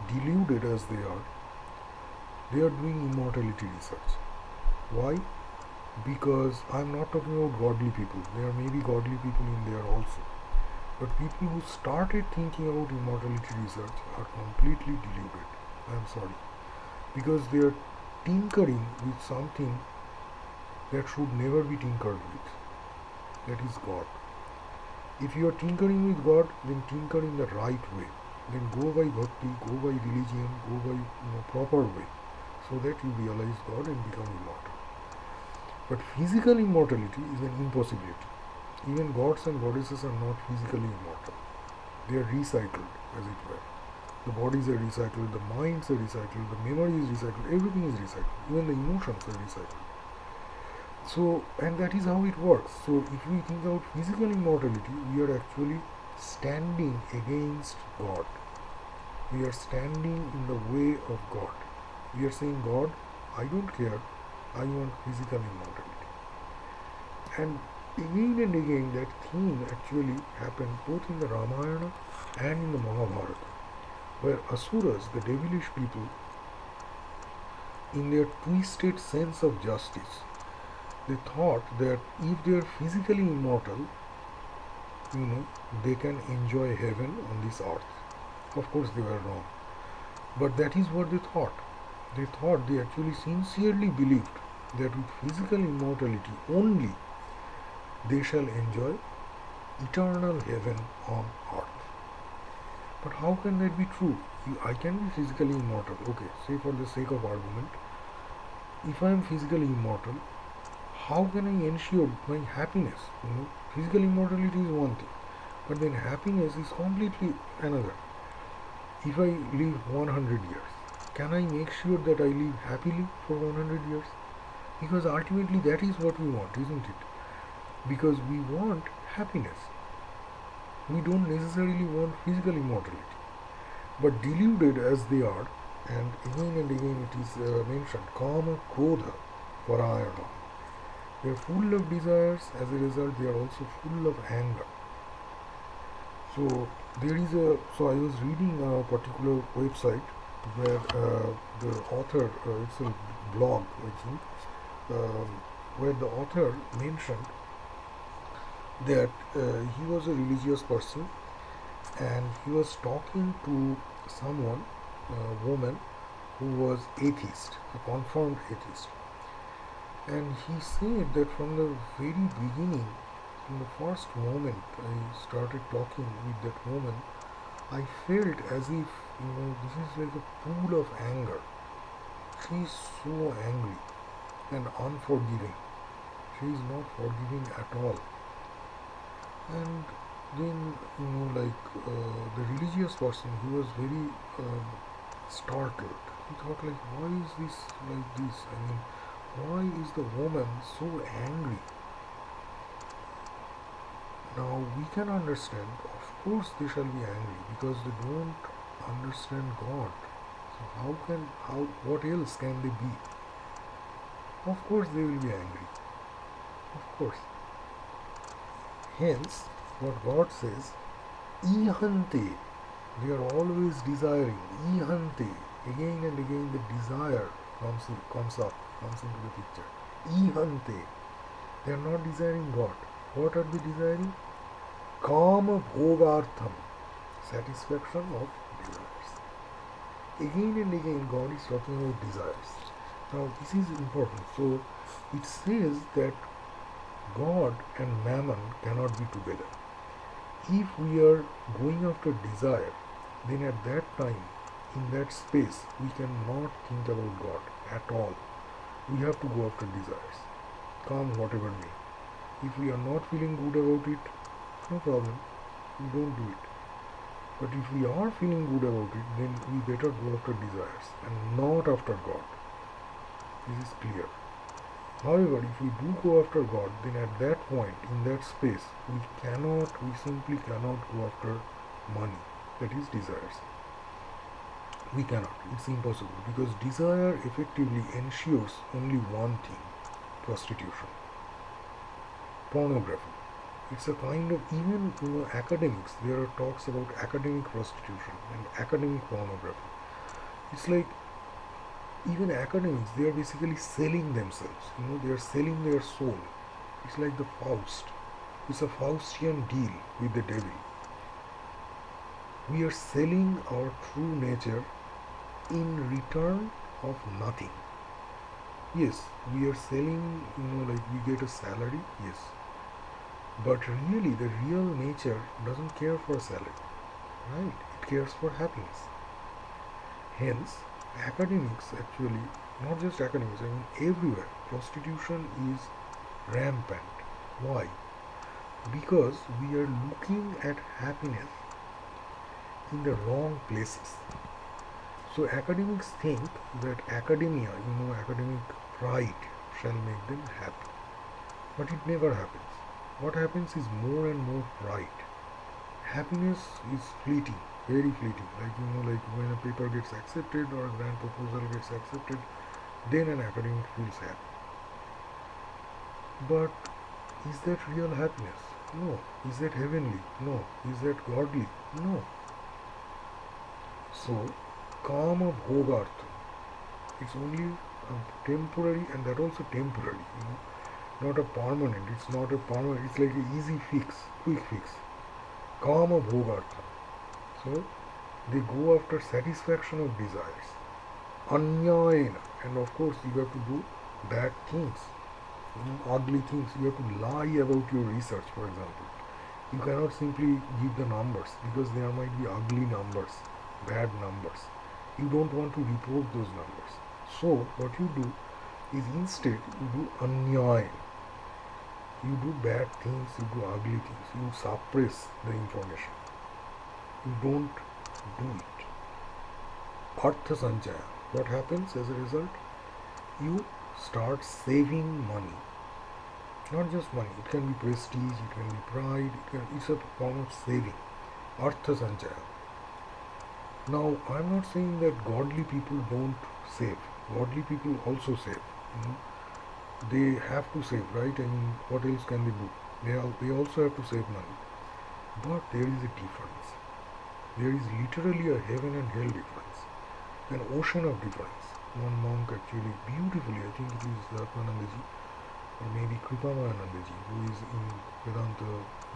[SPEAKER 1] deluded as they are doing immortality research. Why? Because I'm not talking about godly people. There may be godly people in there also. But people who started thinking about immortality research are completely deluded. I'm sorry. Because they are tinkering with something that should never be tinkered with. That is God. If you are tinkering with God, then tinker in the right way. Then go by bhakti, go by religion, go by proper way, so that you realize God and become immortal. But physical immortality is an impossibility. Even gods and goddesses are not physically immortal. They are recycled, as it were. The bodies are recycled, the minds are recycled, the memory is recycled, everything is recycled. Even the emotions are recycled. So, and that is how it works. So, if we think about physical immortality, we are actually standing against God. We are standing in the way of God. We are saying, God, I don't care, I want physical immortality. And again that theme actually happened both in the Ramayana and in the Mahabharata, where Asuras, the devilish people, in their twisted sense of justice, they thought that if they are physically immortal, they can enjoy heaven on this earth. Of course, they were wrong. But that is what they thought. They actually sincerely believed that with physical immortality only they shall enjoy eternal heaven on earth. But how can that be true? I can be physically immortal. Okay, say for the sake of argument, if I am physically immortal, how can I ensure my happiness? Physical immortality is one thing, but then happiness is completely another. If I live 100 years, can I make sure that I live happily for 100 years? Because ultimately that is what we want, isn't it? Because we want happiness. We don't necessarily want physical immortality. But deluded as they are, and again it is mentioned, kama, krodha, parayana. They are full of desires, as a result they are also full of anger. So I was reading a particular website where the author, it's a blog I think, where the author mentioned that he was a religious person and he was talking to someone, a woman who was atheist, a confirmed atheist. And he said that from the very beginning, from the first moment I started talking with that woman, I felt as if, this is like a pool of anger. She is so angry and unforgiving. She is not forgiving at all. And then, the religious person, he was very startled. He thought, like, why is this like this? I mean, why is the woman so angry? Now we can understand, of course they shall be angry because they don't understand God. So what else can they be? Of course they will be angry. Of course. Hence, what God says, ihante, they are always desiring, ihante, again and again the desire comes into the picture. Ihante, they are not desiring God. What are they desiring? Kama bhogartham, satisfaction of desires. Again and again God is talking about desires. Now this is important. So it says that God and mammon cannot be together. If we are going after desire, then at that time, in that space, we cannot think about God at all. We have to go after desires, come whatever may. If we are not feeling good about it, no problem, we don't do it. But if we are feeling good about it, then we better go after desires and not after God. This is clear. However, if we do go after God, then at that point, in that space, we simply cannot go after money, that is desires. We cannot, it's impossible, because desire effectively ensures only one thing, prostitution, pornography. It's a kind of, even academics, there are talks about academic prostitution and academic pornography. It's like, even academics, they are basically selling themselves. They are selling their soul. It's like the Faust. It's a Faustian deal with the devil. We are selling our true nature in return of nothing. Yes, we are selling, like we get a salary, yes. But really, the real nature doesn't care for salary, right? It cares for happiness. Hence, academics actually, not just academics, I mean everywhere, prostitution is rampant. Why? Because we are looking at happiness in the wrong places. So academics think that academia, academic pride shall make them happy. But it never happens. What happens is more and more pride. Happiness is fleeting. very fleeting. Like when a paper gets accepted or a grant proposal gets accepted, then an academic feels happy. But is that real happiness? No. Is that heavenly? No. Is that godly? No. So, kama bhogartha, it's only a temporary, and that also temporary, not a permanent. It's not a permanent, it's like an easy fix, quick fix. Kama bhogartha. So, they go after satisfaction of desires. Anyayena. And of course, you have to do bad things, ugly things. You have to lie about your research, for example. You cannot simply give the numbers because there might be ugly numbers, bad numbers. You don't want to report those numbers. So, what you do is instead you do anyaya. You do bad things, you do ugly things, you suppress the information. You don't do it. Artha sanchaya. What happens as a result? You start saving money. Not just money, it can be prestige, it can be pride, it's a form of saving. Artha sanchaya. Now, I'm not saying that godly people don't save. Godly people also save. They have to save, right? I mean, what else can they do? They also have to save money. But there is a difference. There is literally a heaven and hell difference. An ocean of difference. One monk actually beautifully, I think it is Atmanandaji, or maybe Kripamayanandaji, who is in Vedanta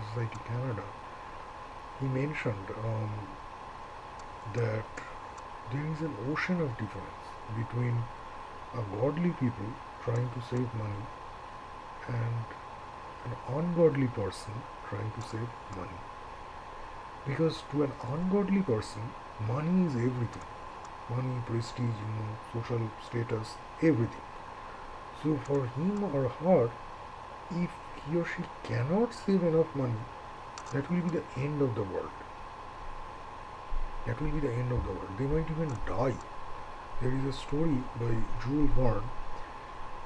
[SPEAKER 1] Society Canada, he mentioned that there is an ocean of difference between a godly people trying to save money and an ungodly person trying to save money. Because to an ungodly person, money is everything. Money, prestige, social status, everything. So for him or her, if he or she cannot save enough money, that will be the end of the world. That will be the end of the world. They might even die. There is a story by Jules Verne,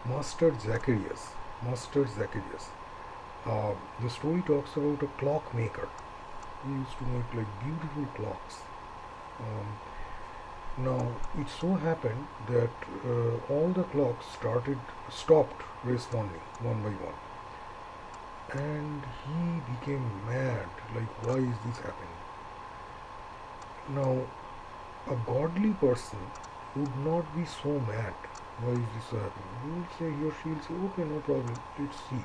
[SPEAKER 1] Master Zacharias. The story talks about a clockmaker. He used to make like beautiful clocks. Now it so happened that all the clocks stopped responding one by one, and he became mad. Like, why is this happening? Now, a godly person would not be so mad. Why is this happening? He will say, he or she will say, okay, no problem, let's see.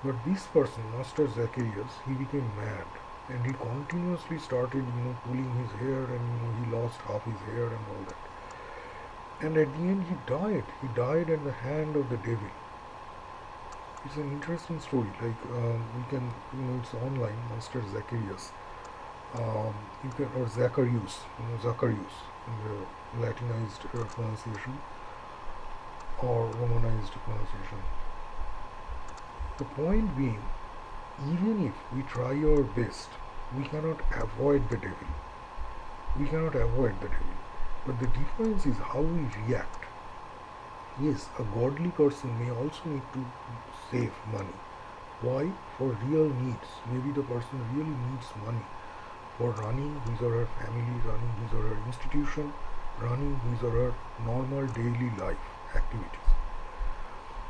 [SPEAKER 1] But this person, Master Zacharias, he became mad, and he continuously started, pulling his hair, and he lost half his hair and all that. And at the end, he died. He died at the hand of the devil. It's an interesting story. Like we can, it's online. Master Zacharias. You can, or Zacharias, Zacharias in the Latinized pronunciation or Romanized pronunciation. The point being, even if we try our best, we cannot avoid the devil. We cannot avoid the devil. But the difference is how we react. Yes, a godly person may also need to save money. Why? For real needs. Maybe the person really needs money for running his or her family, running his or her institution, running his or her normal daily life activities.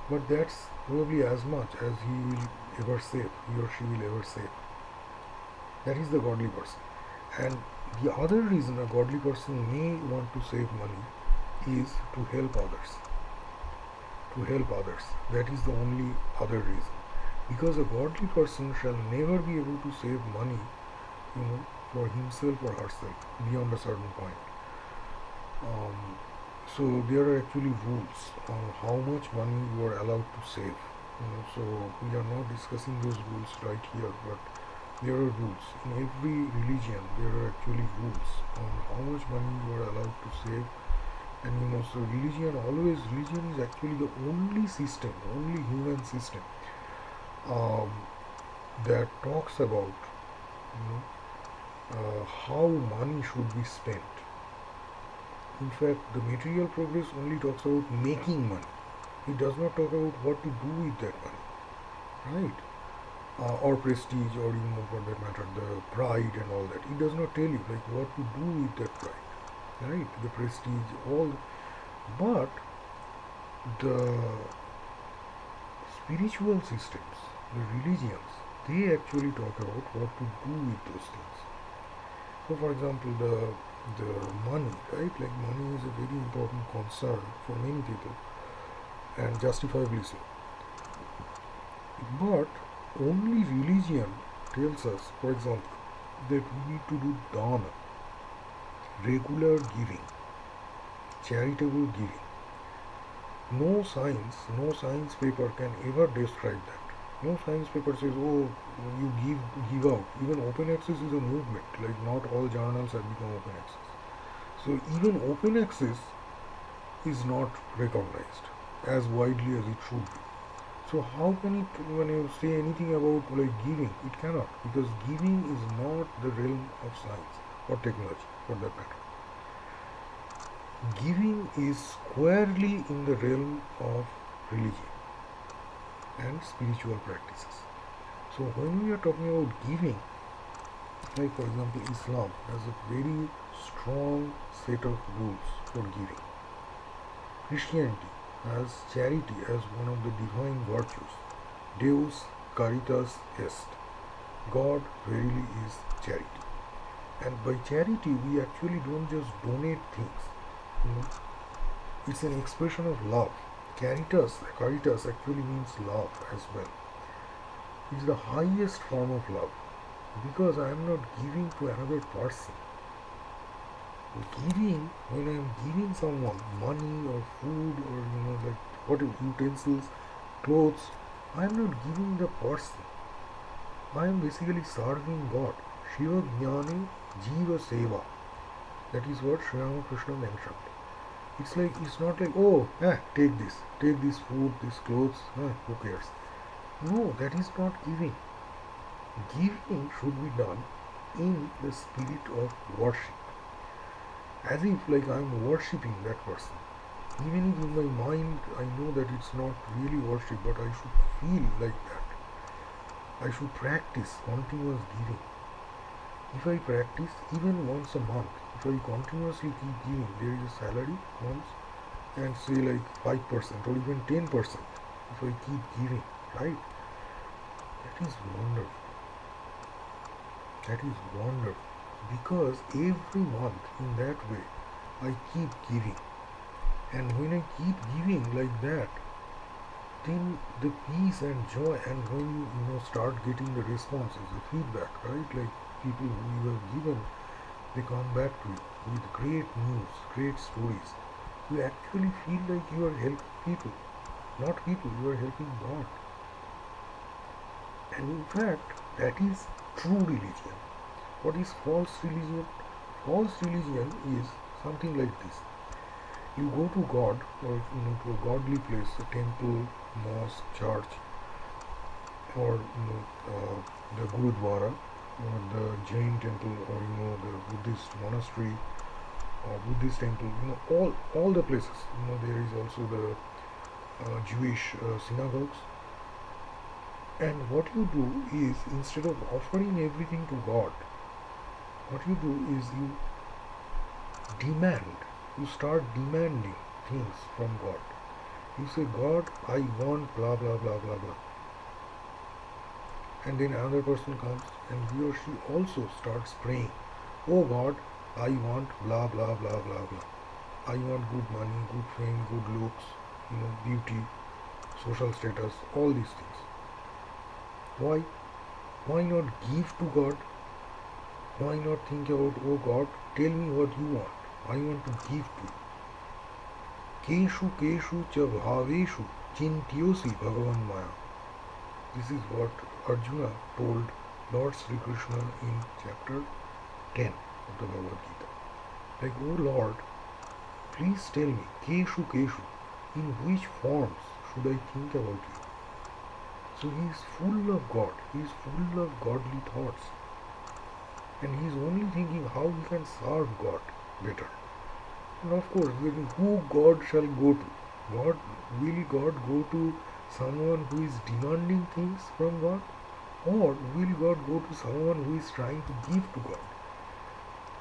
[SPEAKER 1] But that's probably as much as he will ever save, he or she will ever save. That is the godly person. And the other reason a godly person may want to save money is to help others. To help others. That is the only other reason. Because a godly person shall never be able to save money, for himself or herself beyond a certain point. So there are actually rules on how much money you are allowed to save. So we are not discussing those rules right here, but there are rules. In every religion, there are actually rules on how much money you are allowed to save. And so religion is actually the only system, only human system that talks about how money should be spent. In fact, the material progress only talks about making money. It does not talk about what to do with that money, right? or prestige, or for that matter, the pride and all that. It does not tell you like what to do with that pride, right? The prestige, all, but the spiritual systems, the religions, they actually talk about what to do with those things. So, for example, the money, right? Like money is a very important concern for many people, and justifiably so. But only religion tells us, for example, that we need to do dana, regular giving, charitable giving. No science paper can ever describe that. No science paper says, oh, you give out. Even open access is a movement. Like not all journals have become open access. So even open access is not recognized as widely as it should be. So how can it, when you say anything about like giving, it cannot, because giving is not the realm of science or technology for that matter. Giving is squarely in the realm of religion and spiritual practices. So when we are talking about giving, like for example Islam has a very strong set of rules for giving. Christianity has charity as one of the divine virtues. Deus caritas est. God verily is charity. And by charity we actually don't just donate things. It's an expression of love. Caritas actually means love as well. It's the highest form of love, because I am not giving to another person. Giving, when I am giving someone money or food or like what utensils, clothes, I am not giving the person. I am basically serving God. Shiva Jnane Jiva Seva. That is what Sri Ramakrishna mentioned. It's like, it's not like, oh, take this food, this clothes, who cares? No, that is not giving. Giving should be done in the spirit of worship. As if like I am worshipping that person. Even if in my mind I know that it's not really worship, but I should feel like that. I should practice continuous giving. If I practice even once a month, if I continuously keep giving, there is a salary once, and say like 5% or even 10%, if I keep giving, right? That is wonderful. That is wonderful. Because every month in that way, I keep giving. And when I keep giving like that, then the peace and joy, and when you start getting the responses, the feedback, right? Like people who you have given, they come back to you with great news, great stories. You actually feel like you are helping people, not people, you are helping God. And in fact, that is true religion. What is false religion? False religion is something like this. You go to God, or to a godly place, a temple, mosque, church, or the Gurudwara, or the Jain temple, or the Buddhist monastery, or Buddhist temple, all the places. There is also the Jewish synagogues. And what you do is, instead of offering everything to God, what you do is you start demanding things from God. You say, God, I want blah blah blah blah blah. And then another person comes and he or she also starts praying, oh God, I want blah blah blah blah blah. I want good money, good fame, good looks, beauty, social status, all these things. Why? Why not give to God? Why not think about, oh God, tell me what you want. I want to give to you. Keshu keshu cha bhaveshu chintyosi bhagavan maya. This is what Arjuna told Lord Sri Krishna in chapter 10 of the Bhagavad Gita. Like, oh Lord, please tell me, keshu keshu, in which forms should I think about you? So he is full of God, he is full of godly thoughts. And he is only thinking how he can serve God better. And of course, who God shall go to? Will God go to someone who is demanding things from God? Or will God go to someone who is trying to give to God?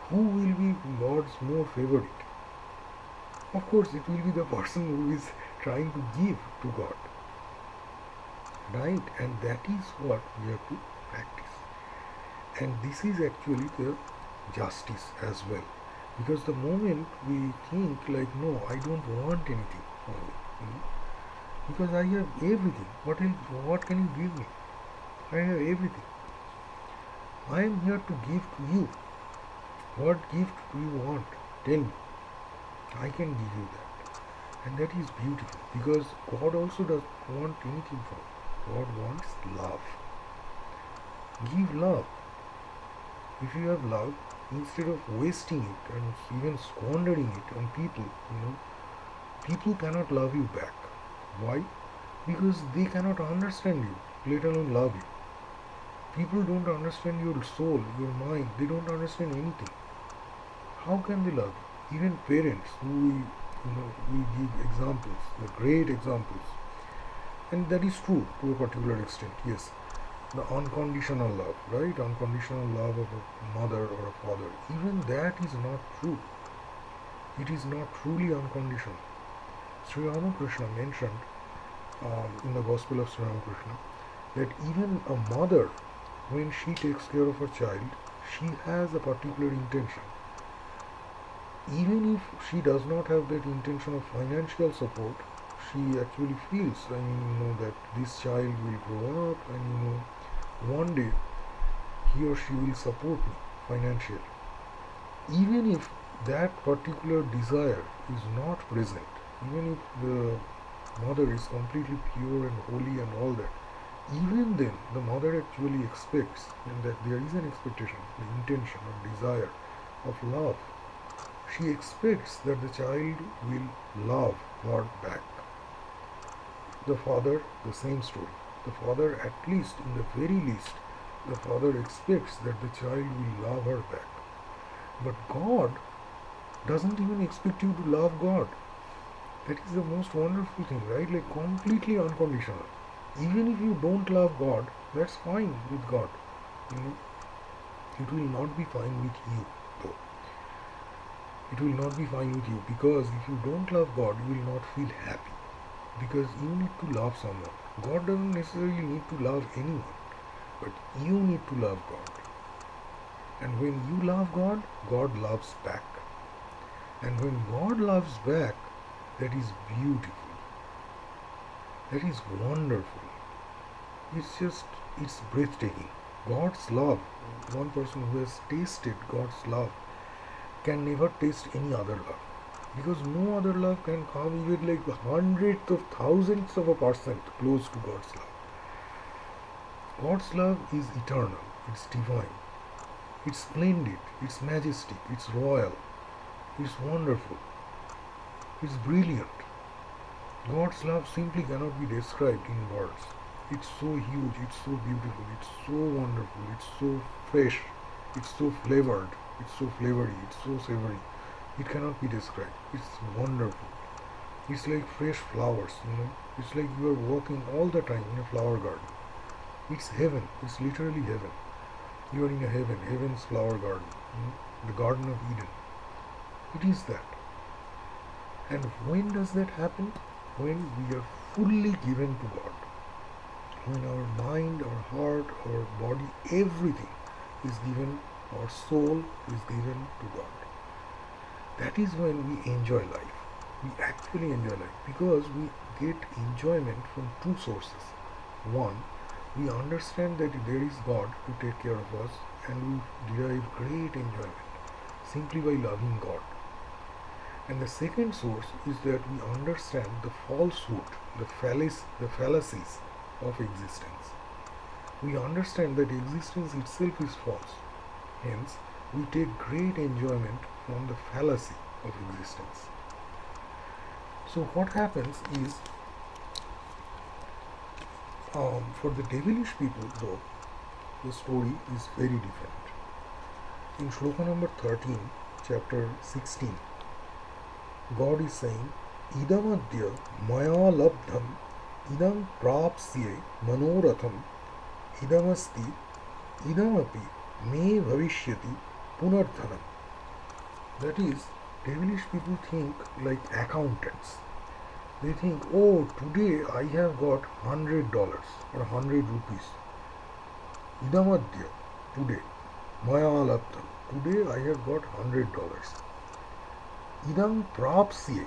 [SPEAKER 1] Who will be God's more favorite? Of course, it will be the person who is trying to give to God. Right? And that is what we have to practice. And this is actually the justice as well. Because the moment we think like, no, I don't want anything from you, because I have everything. What can you give me? I have everything. I am here to give to you. What gift do you want? Tell me. I can give you that. And that is beautiful, because God also doesn't want anything from you. God wants love. Give love. If you have love, instead of wasting it and even squandering it on people, people cannot love you back. Why? Because they cannot understand you, let alone love you. People don't understand your soul, your mind. They don't understand anything. How can they love you? Even parents, we give examples, the great examples, and that is true to a particular extent. Yes, the unconditional love, right? Unconditional love of a mother or a father. Even that is not true. It is not truly unconditional. Sri Ramakrishna mentioned in the Gospel of Sri Ramakrishna that even a mother, when she takes care of her child, she has a particular intention. Even if she does not have that intention of financial support, she actually feels, that this child will grow up and, one day he or she will support me financially. Even if that particular desire is not present, even if the mother is completely pure and holy and all that, even then the mother actually expects, and that there is an expectation, the intention or desire of love. She expects that the child will love her back. The father, the same story. The father, at least, in the very least, the father expects that the child will love her back. But God doesn't even expect you to love God. That is the most wonderful thing, right? Like completely unconditional. Even if you don't love God, that's fine with God. It will not be fine with you, though. It will not be fine with you, because if you don't love God, you will not feel happy. Because you need to love someone. God doesn't necessarily need to love anyone, but you need to love God. And when you love God, God loves back. And when God loves back, that is beautiful. That is wonderful. It's breathtaking. God's love, one person who has tasted God's love can never taste any other love. Because no other love can come even like hundreds of thousands of a percent close to God's love. God's love is eternal, it's divine, it's splendid, it's majestic, it's royal, it's wonderful, it's brilliant. God's love simply cannot be described in words. It's so huge, it's so beautiful, it's so wonderful, it's so fresh, it's so flavored, it's so flavory, it's so savory. It cannot be described. It's wonderful. It's like fresh flowers, It's like you are walking all the time in a flower garden. It's heaven. It's literally heaven. You are in a heaven, heaven's flower garden, the Garden of Eden. It is that. And when does that happen? When we are fully given to God. When our mind, our heart, our body, everything is given, our soul is given to God. That is when we enjoy life. We actually enjoy life, because we get enjoyment from two sources. One, we understand that there is God to take care of us, and we derive great enjoyment simply by loving God. And the second source is that we understand the falsehood, the fallacies of existence. We understand that existence itself is false. Hence, we take great enjoyment from the fallacy of existence. So what happens is, for the devilish people though, the story is very different. In shloka number 13, chapter 16, God is saying, Idamadya maya labdham idam prapsye manoratham idamasti idamapi me bhavishyati punardhanam. That is, devilish people think like accountants. They think, oh, today I have got $100 or 100 rupees. Idamadya, today. Maya laptam. Today I have got $100. Idam prapsye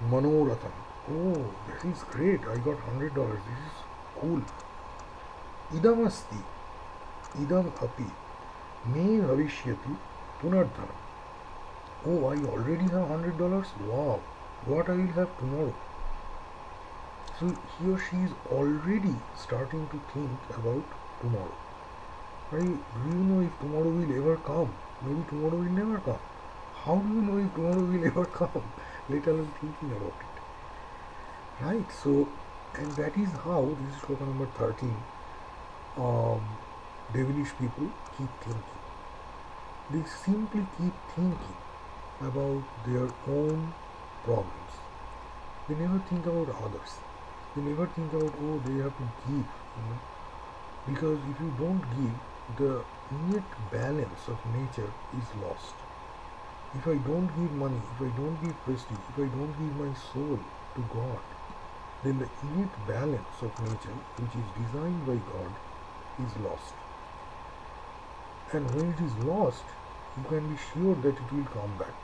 [SPEAKER 1] manoratham. Oh, this is great. I got $100. This is cool. Idamasti. Idam api. Me bhavishyati punardhanam. Oh, I already have $100? Wow. What I will have tomorrow? So he or she is already starting to think about tomorrow. Right? Do you know if tomorrow will ever come? Maybe tomorrow will never come. How do you know if tomorrow will ever come? Let alone thinking about it. Right? So, and that is how, this is shloka number 13, devilish people keep thinking. They simply keep thinking about their own problems. They never think about others. They never think about, oh, they have to give, because if you don't give, the innate balance of nature is lost. If I don't give money, if I don't give prestige, if I don't give my soul to God, then the innate balance of nature, which is designed by God, is lost. And when it is lost, you can be sure that it will come back.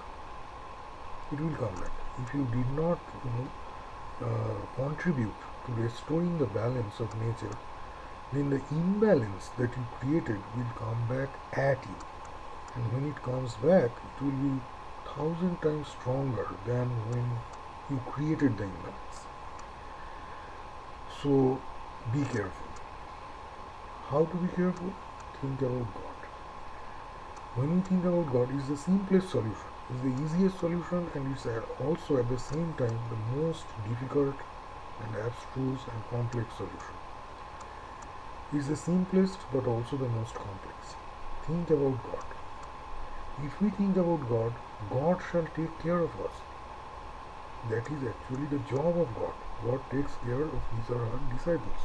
[SPEAKER 1] It will come back. If you did not, contribute to restoring the balance of nature, then the imbalance that you created will come back at you. And when it comes back, it will be 1,000 times stronger than when you created the imbalance. So be careful. How to be careful? Think about God. When you think about God, it's the simplest solution. It's the easiest solution, and it's also at the same time the most difficult and abstruse and complex solution. It's the simplest but also the most complex. Think about God. If we think about God, God shall take care of us. That is actually the job of God. God takes care of his or her disciples.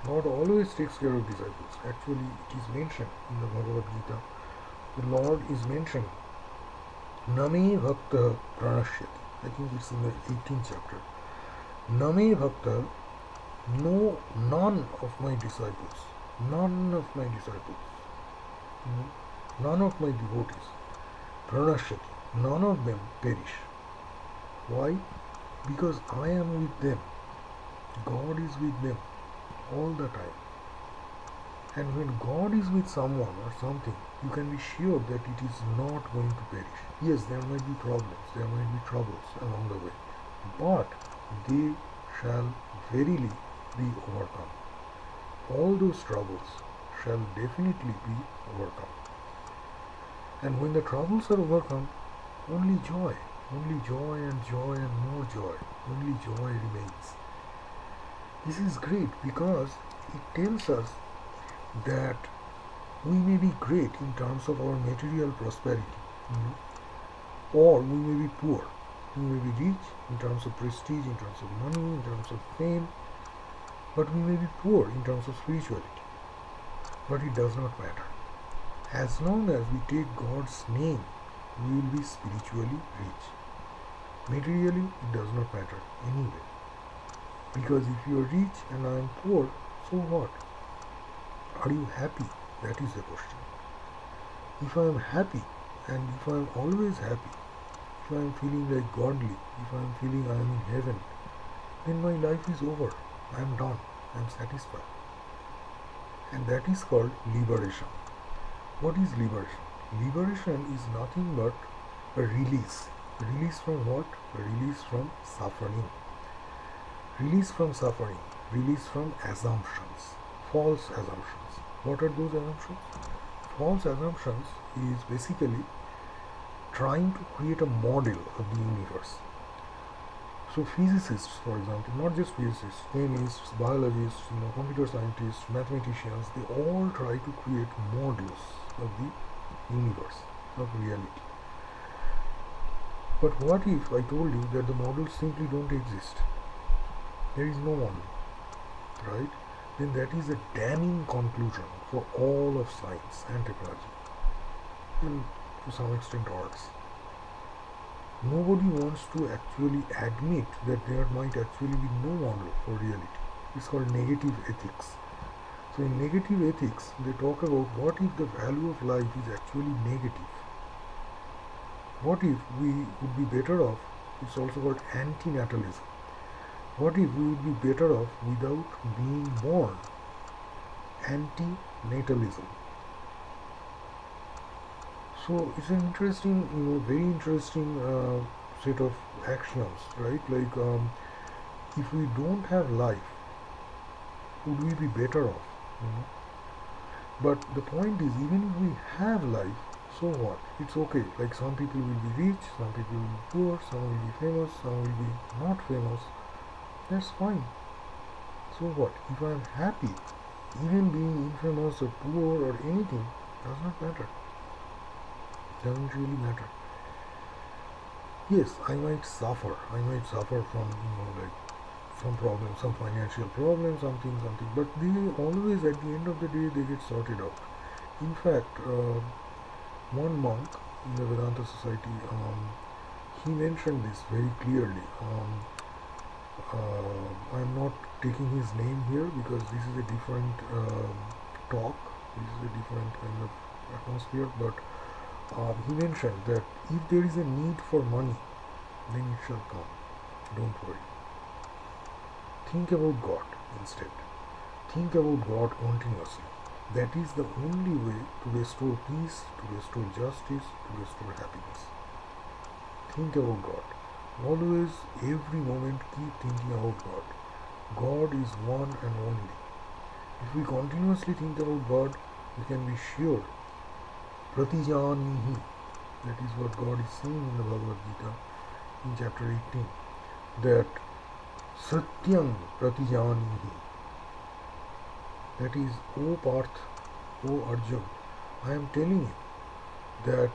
[SPEAKER 1] God always takes care of disciples. Actually, it is mentioned in the Bhagavad Gita. The Lord is mentioned. Name bhakta pranashyati. I think it's in the 18th chapter. Name bhakta, no, none of my disciples, none of my devotees, pranashyati, none of them perish. Why? Because I am with them. God is with them all the time. And when God is with someone or something, you can be sure that it is not going to perish. Yes, there might be problems, there might be troubles along the way, but they shall verily be overcome. All those troubles shall definitely be overcome. And when the troubles are overcome, only joy and joy and more joy, only joy remains. This is great because it tells us that we may be great in terms of our material prosperity, or we may be poor. We may be rich in terms of prestige, in terms of money, in terms of fame, but we may be poor in terms of spirituality. But it does not matter. As long as we take God's name, we will be spiritually rich. Materially, it does not matter anyway. Because if you are rich and I am poor, so what? Are you happy? That is the question. If I am happy, and if I am always happy, if I am feeling like godly, if I am feeling I am in heaven, then my life is over. I am done. I am satisfied. And that is called liberation. What is liberation? Liberation is nothing but a release. Release from what? A release from suffering. Release from suffering. Release from assumptions. False assumptions. What are those assumptions? False assumptions is basically trying to create a model of the universe. So physicists, for example, not just physicists, chemists, biologists, computer scientists, mathematicians, they all try to create models of the universe, of reality. But what if I told you that the models simply don't exist? There is no model, right? then that is a damning conclusion for all of science and technology, and to some extent arts. Nobody wants to actually admit that there might actually be no model for reality. It's called negative ethics. So in negative ethics, they talk about what if the value of life is actually negative? What if we would be better off? It's also called antinatalism. What if we would be better off without being born? Antinatalism. So it's an interesting, very interesting set of axioms, right? Like, if we don't have life, would we be better off? But the point is, even if we have life, so what? It's okay. Like, some people will be rich, some people will be poor, some will be famous, some will be not famous. That's fine. So what? If I am happy, even being infamous or poor or anything, does not matter. Doesn't really matter. Yes, I might suffer. I might suffer from, like some problem, some financial problem, something. But they always, at the end of the day, they get sorted out. In fact, one monk in the Vedanta Society, he mentioned this very clearly. I'm not taking his name here because this is a different talk. This is a different kind of atmosphere. But he mentioned that if there is a need for money, then it shall come. Don't worry. Think about God instead. Think about God continuously. That is the only way to restore peace, to restore justice, to restore happiness. Think about God. Always, every moment, keep thinking about God. God is one and only. If we continuously think about God, we can be sure. Pratijanihi. That is what God is saying in the Bhagavad Gita in chapter 18. That Satyam Pratijanihi. That is, O Parth, O Arjun, I am telling you that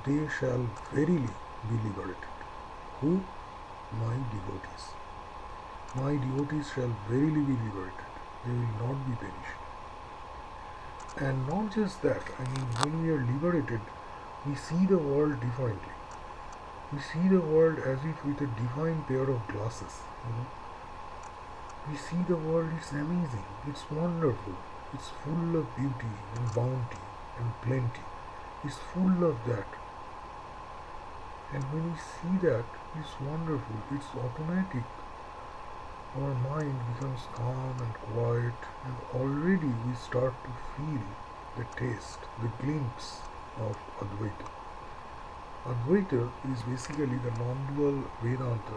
[SPEAKER 1] they shall verily be liberated. Who? My devotees. My devotees shall verily be liberated. They will not be perished. And not just that, when we are liberated, we see the world differently. We see the world as if with a divine pair of glasses. We see the world, it's amazing, it's wonderful, it's full of beauty and bounty and plenty. It's full of that. And when we see that, it's wonderful, it's automatic. Our mind becomes calm and quiet, and already we start to feel the taste, the glimpse of Advaita. Advaita is basically the non-dual Vedanta,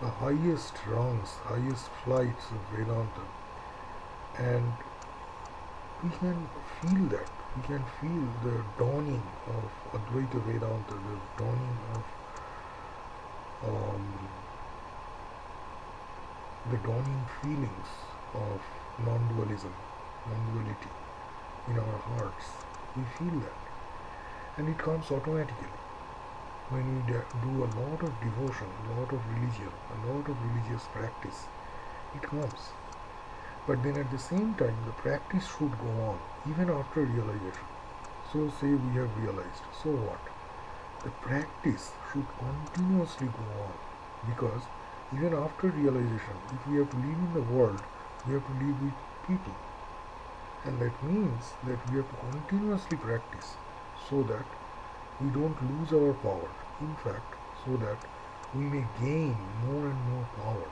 [SPEAKER 1] the highest rungs, highest flights of Vedanta. And we can feel that. We can feel the dawning of Advaita Vedanta, the dawning of the dawning feelings of non-dualism, non-duality in our hearts. We feel that. And it comes automatically. When we do a lot of devotion, a lot of religion, a lot of religious practice, it comes. But then at the same time, the practice should go on, even after realization. So say we have realized, so what? The practice should continuously go on, because even after realization, if we have to live in the world, we have to live with people. And that means that we have to continuously practice so that we don't lose our power. In fact, so that we may gain more and more power.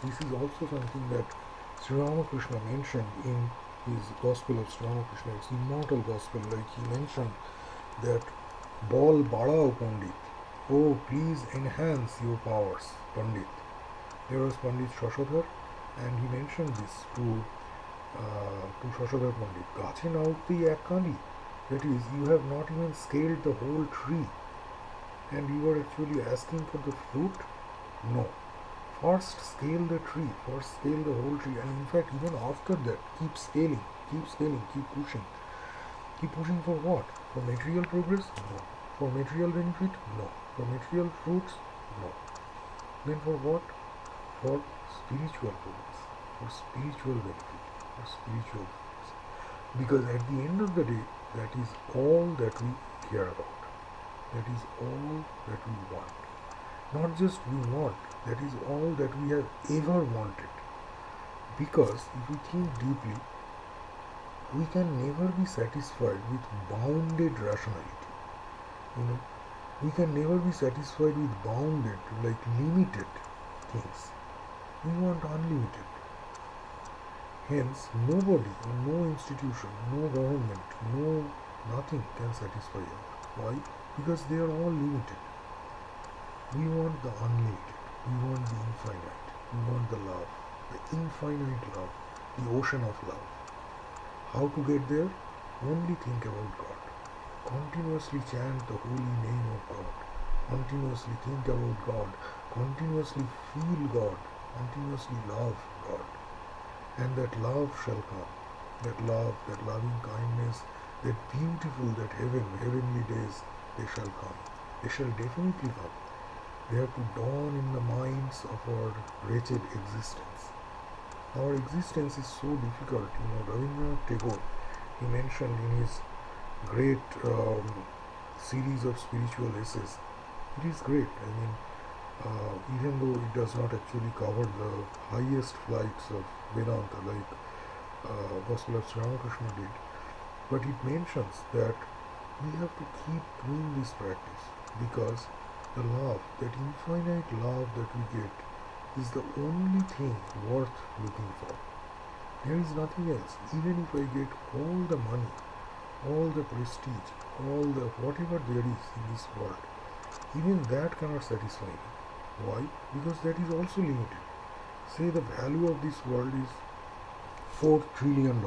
[SPEAKER 1] This is also something that Sri Ramakrishna mentioned in his Gospel of Sri Ramakrishna. It's immortal Gospel. Like he mentioned that Bal Badao Pandit. Oh, please enhance your powers, Pandit. There was Pandit Shashadhar, and he mentioned this to Shashadhar Pandit. Gache na utti ek kali. That is, you have not even scaled the whole tree, and you are actually asking for the fruit? No. First scale the tree, first scale the whole tree, and in fact even after that, keep scaling, keep pushing. Keep pushing for what? For material progress? No. For material benefit? No. For material fruits? No. Then for what? For spiritual progress. for spiritual benefit, for spiritual things. Because at the end of the day, that is all that we care about. That is all that we want. Not just we want, that is all that we have ever wanted. Because if we think deeply, we can never be satisfied with bounded rationality. You know, we can never be satisfied with bounded, like limited things. We want unlimited. Hence, nobody, no institution, no government, no nothing can satisfy us. Why? Because they are all limited. We want the unlimited. We want the infinite. We want the love, the infinite love, the ocean of love. How to get there? Only think about God. Continuously chant the holy name of God. Continuously think about God. Continuously feel God. Continuously love God. And that love shall come. That love, that loving kindness, that beautiful, that heavenly days, they shall come. They shall definitely come. They have to dawn in the minds of our wretched existence. Our existence is so difficult. Rabindranath Tagore, he mentioned in his great series of spiritual essays. It is great. Even though it does not actually cover the highest flights of Vedanta like Gospel of Sri Ramakrishna did, but it mentions that we have to keep doing this practice because the love, that infinite love that we get, is the only thing worth looking for. There is nothing else. Even if I get all the money, all the prestige, all the whatever there is in this world, even that cannot satisfy me. Why? Because that is also limited. Say the value of this world is $4 trillion.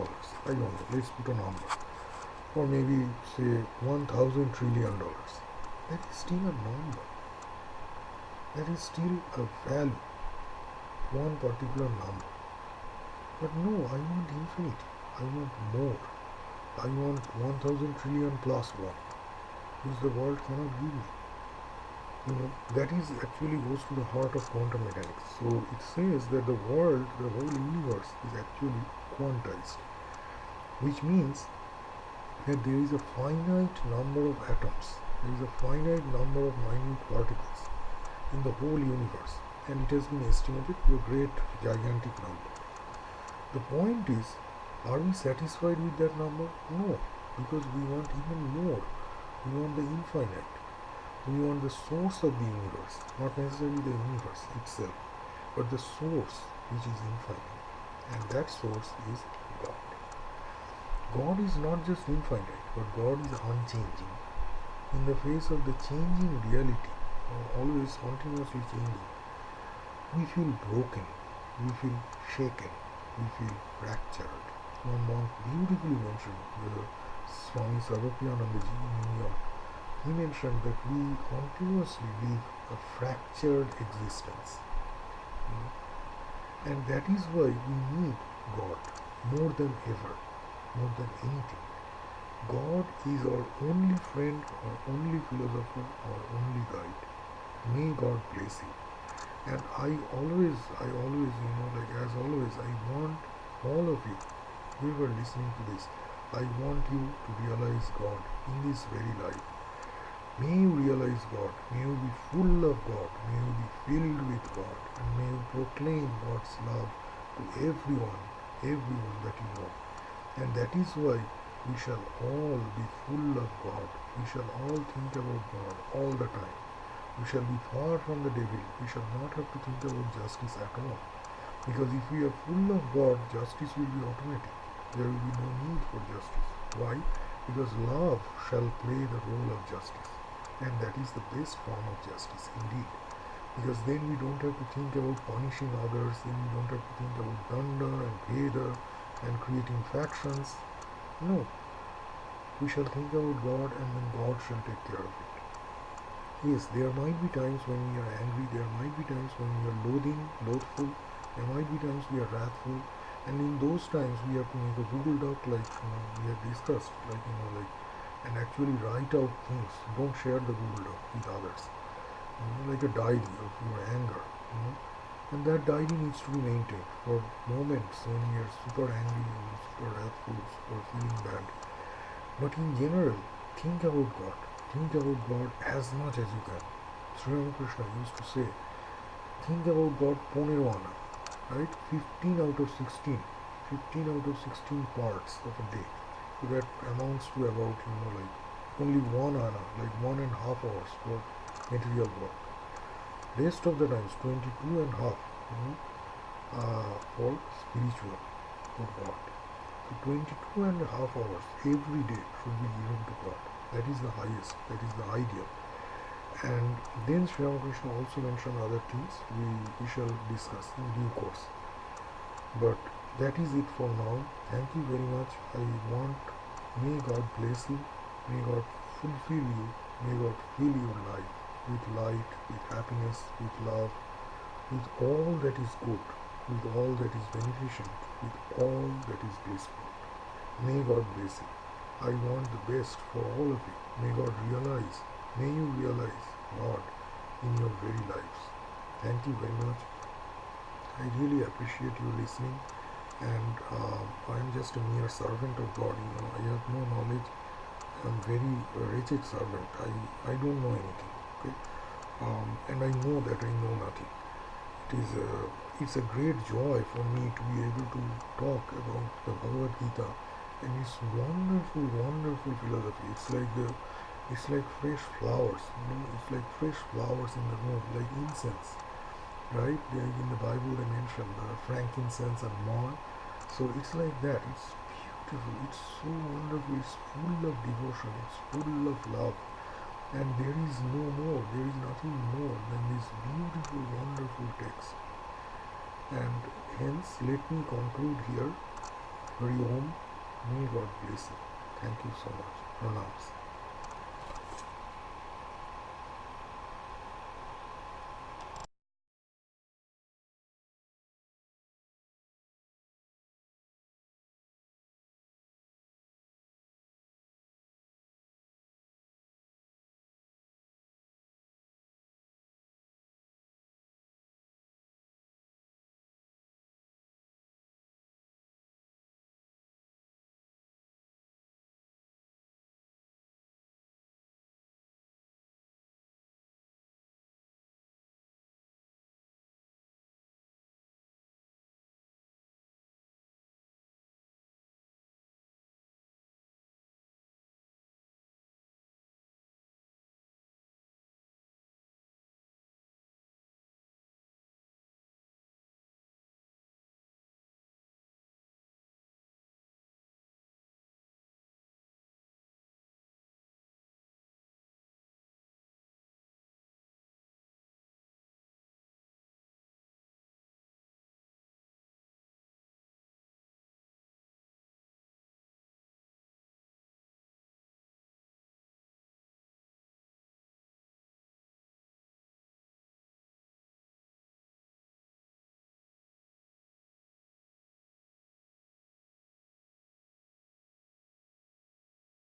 [SPEAKER 1] I don't know, let's put a number. Or maybe say $1,000 trillion. That is still a number. That is still a value. One particular number. But no, I want infinity. I want more. I want 1,000 trillion plus one, which the world cannot give me. That is actually goes to the heart of quantum mechanics. So it says that the world, the whole universe is actually quantized, which means that there is a finite number of atoms, there is a finite number of minute particles in the whole universe, and it has been estimated to a great gigantic number. The point is, are we satisfied with that number? No, because we want even more. We want the infinite. We want the source of the universe, not necessarily the universe itself, but the source which is infinite. And that source is God. God is not just infinite, but God is unchanging. In the face of the changing reality, always continuously changing, we feel broken, we feel shaken, we feel fractured. One monk beautifully mentioned, the Swami Sarvapriyanandaji in New York, he mentioned that we continuously live a fractured existence. And that is why we need God more than ever, more than anything. God is our only friend, our only philosopher, our only guide. May God bless you. And I always, as always, I want all of you who are listening to this, I want you to realize God in this very life. May you realize God, may you be full of God, may you be filled with God, and may you proclaim God's love to everyone that you know. And that is why we shall all be full of God. We shall all think about God all the time. We shall be far from the devil. We shall not have to think about justice at all. Because if we are full of God, justice will be automatic. There will be no need for justice. Why? Because love shall play the role of justice. And that is the best form of justice indeed. Because then we don't have to think about punishing others, then we don't have to think about danda and veda and creating factions. No. We shall think about God and then God shall take care of it. Yes, there might be times when we are angry, there might be times when we are loathful, there might be times we are wrathful, and in those times we have to make a Google Doc like we have discussed, and actually write out things. Don't share the Google Doc with others. Like a diary of your anger. And that diary needs to be maintained for moments when you're super angry and super wrathful, super feeling bad. But in general, think about God. Think about God as much as you can. Sri Ramakrishna used to say, think about God ponero ana, right? 15 out of 16. 15 out of 16 parts of a day. So that amounts to about, like only 1 ana, like 1.5 hours for material work. Rest of the times, 22 and half, for spiritual, for God. So 22 and a half hours every day should be given to God. That is the highest, that is the ideal. And then Sri Ramakrishna also mentioned other things we shall discuss in due course. But that is it for now. Thank you very much. May God bless you, may God fulfill you, may God fill your life with light, with happiness, with love, with all that is good, with all that is beneficent, with all that is blissful. May God bless you. I want the best for all of you. May you realize God in your very lives. Thank you very much. I really appreciate you listening, and I am just a mere servant of God. I have no knowledge. I am very wretched servant. I don't know anything. Okay, and I know that I know nothing. It's a great joy for me to be able to talk about the Bhagavad Gita and its wonderful, wonderful philosophy. It's like fresh flowers. It's like fresh flowers in the room, like incense. Right? In the Bible they mention the frankincense and myrrh. So it's like that. It's beautiful. It's so wonderful. It's full of devotion. It's full of love. And there is no more. There is nothing more than this beautiful, wonderful text. And hence, let me conclude here. Hari Om. May God bless you. Thank you so much. Pranams.